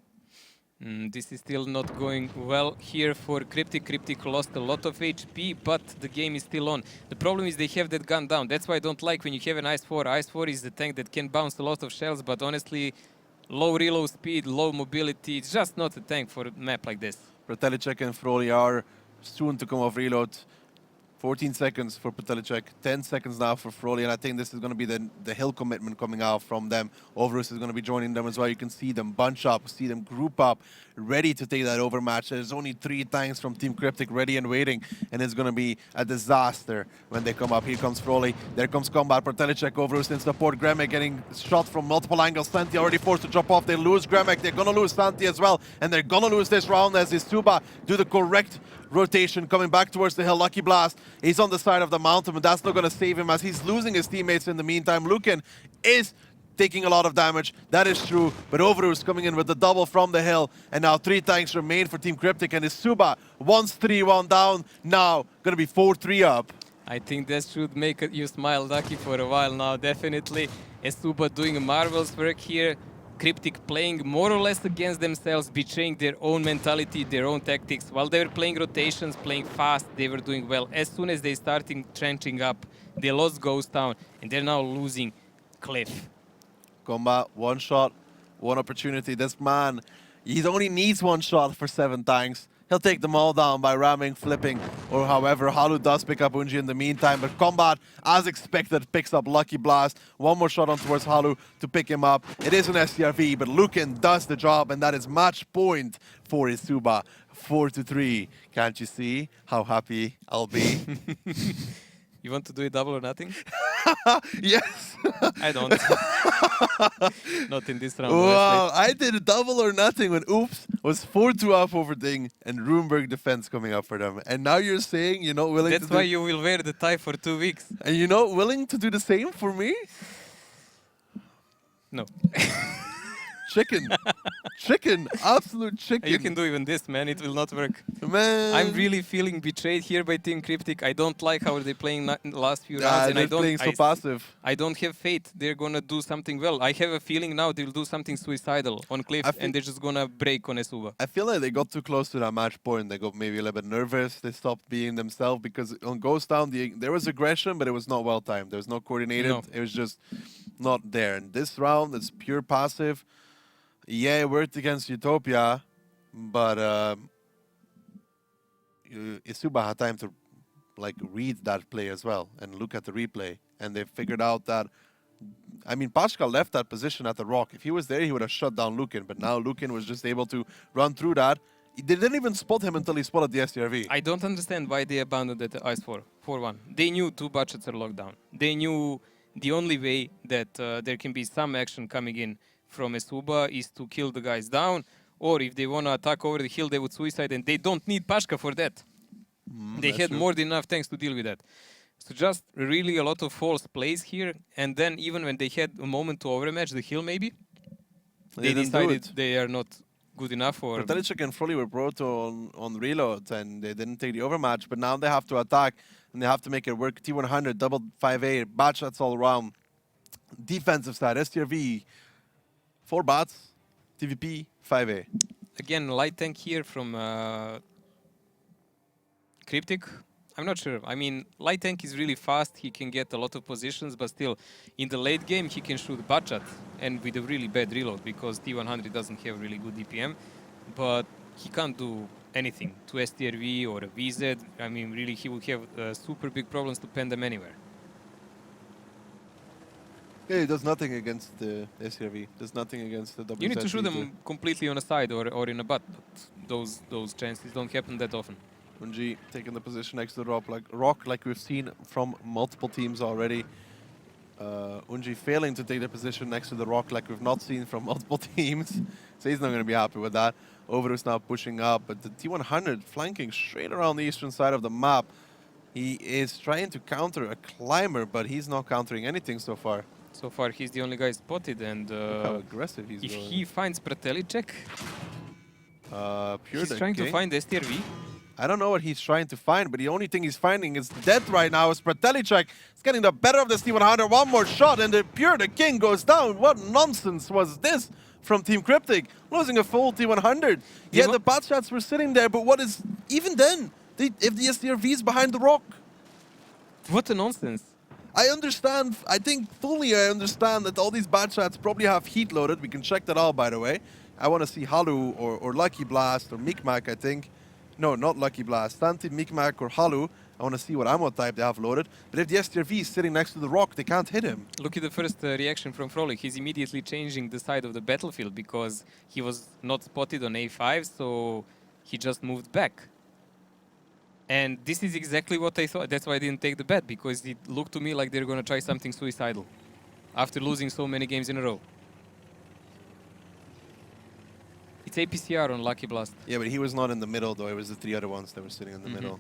This is still not going well here for CryptiK. CryptiK lost a lot of HP, but the game is still on. The problem is they have that gun down. That's why I don't like when you have an Ice 4. Ice 4 is the tank that can bounce a lot of shells, but honestly, low reload speed, low mobility. It's just not a tank for a map like this. Pratelicek and Froley are soon to come off reload. 14 seconds for Pratelicek, 10 seconds now for Froley, and I think this is going to be the hill commitment coming out from them. Overus is going to be joining them as well. You can see them bunch up, see them group up, ready to take that overmatch. There's only 3 tanks from Team CryptiK ready and waiting, and it's going to be a disaster when they come up. Here comes Froley, there comes combat. Pratelicek, Overus in support. Gremek getting shot from multiple angles. Santi already forced to drop off. They lose Gremek, they're going to lose Santi as well, and they're going to lose this round as eSuba do the correct rotation coming back towards the hill. Lucky Blast, he's on the side of the mountain, but that's not going to save him as he's losing his teammates in the meantime. Lukin is taking a lot of damage, that is true, but Overus coming in with the double from the hill, and now 3 tanks remain for Team CryptiK, and eSuba once 3-1 down, now going to be 4-3 up. I think that should make you smile, Ducky, for a while now, definitely. eSuba doing marvelous work here. CryptiK playing more or less against themselves, betraying their own mentality, their own tactics. While they were playing rotations, playing fast, they were doing well. As soon as they started trenching up, they lost Ghost Town, and they're now losing Cliff. Combat, 1 shot, 1 opportunity. This man, he only needs 1 shot for 7 tanks. He'll take them all down by ramming, flipping, or however. Halu does pick up Unji in the meantime, but Combat, as expected, picks up Lucky Blast. 1 more shot on towards Halu to pick him up. It is an STRV, but Lukin does the job, and that is match point for eSuba. 4-3. Can't you see how happy I'll be? You want to do it double or nothing? Yes. I don't. Not in this round. Wow, I did a double or nothing when Oops was 4-2 up over Ding and Runeberg defense coming up for them. And now you're saying you're not willing That's to why you will wear the tie for 2 weeks. And you're not willing to do the same for me? No. Chicken. Chicken. Absolute chicken. You can do even this, man. It will not work. Man. I'm really feeling betrayed here by Team CryptiK. I don't like how they're playing in the last few rounds. And they're playing so passive. I don't have faith they're going to do something well. I have a feeling now they'll do something suicidal on Cliff and they're just going to break on eSuba. I feel like they got too close to that match point. They got maybe a little bit nervous. They stopped being themselves because on Ghost Town, there was aggression, but it was not well timed. There was no coordinated. No. It was just not there. And this round, it's pure passive. Yeah, it worked against Utopia, but eSuba had time to like read that play as well and look at the replay, and they figured out that. I mean, Pashka left that position at the rock. If he was there, he would have shut down Lukin, but now Lukin was just able to run through that. They didn't even spot him until he spotted the STRV. I don't understand why they abandoned that Ice 4-1. They knew 2 budgets are locked down. They knew the only way that there can be some action coming in from eSuba is to kill the guys down, or if they want to attack over the hill, they would suicide, and they don't need Pashka for that. They had more than enough tanks to deal with that. So just really a lot of false plays here, and then even when they had a moment to overmatch the hill maybe, they decided they are not good enough. Or CryptiK and Frolly were brought on reloads, and they didn't take the overmatch, but now they have to attack, and they have to make it work. T100, double 5A, bad shots all around. Defensive side, STRV, 4 bots, TVP, 5A. Again, light tank here from CryptiK. I'm not sure. I mean, light tank is really fast. He can get a lot of positions, but still, in the late game, he can shoot Bachat, and with a really bad reload, because T100 doesn't have really good DPM, but he can't do anything to STRV or a VZ. I mean, really, he will have super big problems to pen them anywhere. Yeah, he does nothing against the SRV. Does nothing against the WZ. You need to shoot them completely on a side or in a butt, but those chances don't happen that often. Unji taking the position next to the rock like we've seen from multiple teams already. Unji failing to take the position next to the rock like we've not seen from multiple teams. So he's not going to be happy with that. Overus now pushing up, but the T100 flanking straight around the eastern side of the map. He is trying to counter a climber, but he's not countering anything so far. So far, he's the only guy spotted, and how aggressive he's if going. he finds CryptiK, Pure he's trying to find STRV. I don't know what he's trying to find, but the only thing he's finding is death right now. Is CryptiK. It's getting the better of this T100. 1 more shot, and the King goes down. What nonsense was this from Team CryptiK? Losing a full T100. Yeah, the bot shots were sitting there, but what is... Even then, if the STRV is behind the rock... What a nonsense. I understand, I think fully I understand that all these bad shots probably have heat loaded. We can check that out, by the way. I want to see Halu or Lucky Blast or Mikmak, I think. No, not Lucky Blast. Santi, Mikmak or Halu. I want to see what ammo type they have loaded. But if the STRV is sitting next to the rock, they can't hit him. Look at the first reaction from Frolic. He's immediately changing the side of the battlefield because he was not spotted on A5, so he just moved back. And this is exactly what I thought. That's why I didn't take the bet, because it looked to me like they're going to try something suicidal after losing so many games in a row. It's APCR on Lucky Blast. Yeah, but he was not in the middle though. It was the 3 other ones that were sitting in the Mhm. middle.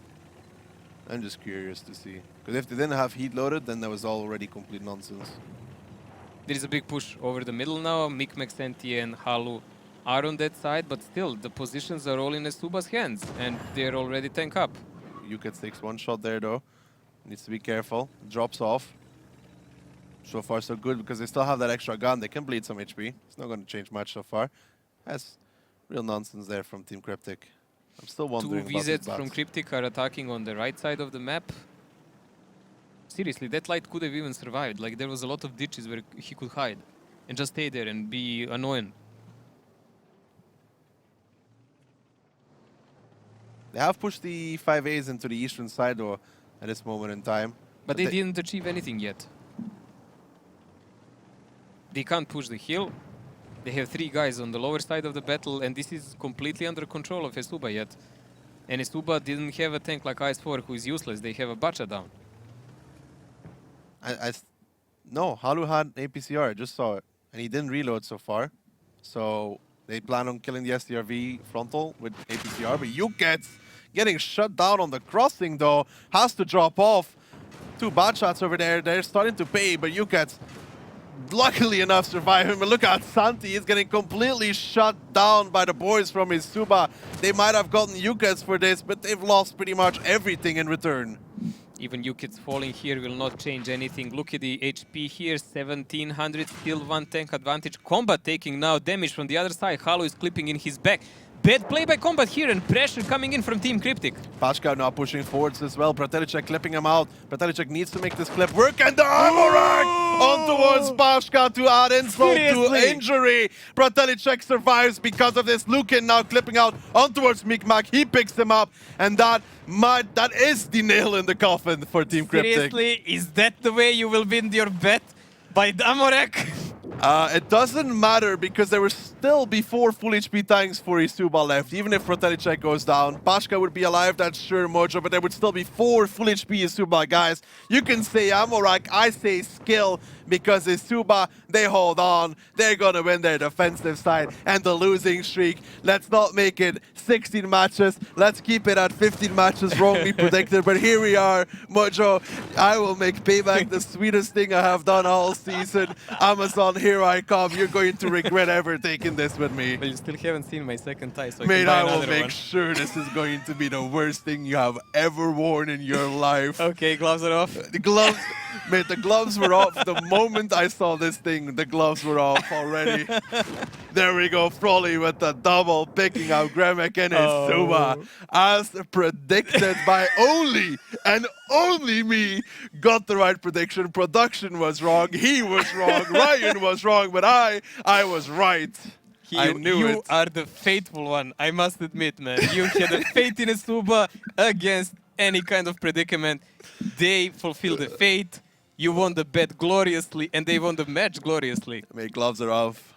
I'm just curious to see. Because if they didn't have heat loaded, then that was already complete nonsense. There is a big push over the middle now. Mick, Maxenti, and Halu are on that side, but still, the positions are all in eSuba's hands, and they're already tank up. Yukets takes one shot there though. Needs to be careful. Drops off. So far so good because they still have that extra gun. They can bleed some HP. It's not going to change much so far. That's real nonsense there from Team CryptiK. I'm still Two wondering about these VZs from bats. CryptiK are attacking on the right side of the map. Seriously, that light could have even survived. Like, there was a lot of ditches where he could hide and just stay there and be annoying. They have pushed the 5As into the eastern side though at this moment in time. But they didn't achieve anything yet. They can't push the hill. They have 3 guys on the lower side of the battle, and this is completely under control of eSuba yet. And eSuba didn't have a tank like Ice4 who is useless. They have a Bacha down. No, Halu had APCR. I just saw it. And he didn't reload so far. So they plan on killing the STRV frontal with APCR. But Yukets getting shut down on the crossing though. Has to drop off. 2 bad shots over there. They're starting to pay, but Yukets luckily enough survive him. But look at Santi, he's getting completely shut down by the boys from eSuba. They might have gotten Yukets for this, but they've lost pretty much everything in return. Even Yukets falling here will not change anything. Look at the HP here, 1700, still 1 tank advantage. Combat taking now damage from the other side. Halu is clipping in his back. Bad play by Combat here and pressure coming in from Team CryptiK. Pashka now pushing forwards as well. Bratelicek clipping him out. Bratelicek needs to make this clip work, and the Amorak on towards Pashka to add insult to injury. Bratelicek survives because of this. Lukin now clipping out on towards Mikmak. He picks him up, and that is the nail in the coffin for Team CryptiK. Seriously, is that the way you will win your bet by Damorek? It doesn't matter because there will still be 4 full HP tanks for eSuba left. Even if Bratelicek goes down, Pashka would be alive, that's sure, Mojo, but there would still be 4 full HP eSuba guys. You can say Amorak, I say skill, because eSuba, they hold on. They're gonna win their defensive side and the losing streak. Let's not make it 16 matches. Let's keep it at 15 matches, wrongly predicted. But here we are, Mojo. I will make payback the sweetest thing I have done all season. Amazon, here I come. You're going to regret ever taking this with me. But you still haven't seen my second tie, so Mate, I will another make one. sure this is going to be the worst thing you have ever worn in your life. Okay, gloves are off. The gloves, mate, the gloves were off. The moment I saw this thing, the gloves were off already. There we go, Frolly with the double, picking out Gremek and eSuba. As predicted by only and only me, got the right prediction. Production was wrong, he was wrong, Ryan was wrong, but I was right. I knew you it. are the faithful one, I must admit, man. You had a faith in eSuba against any kind of predicament. They fulfilled the fate. You won the bet gloriously, and they won the match gloriously. Mate, gloves are off.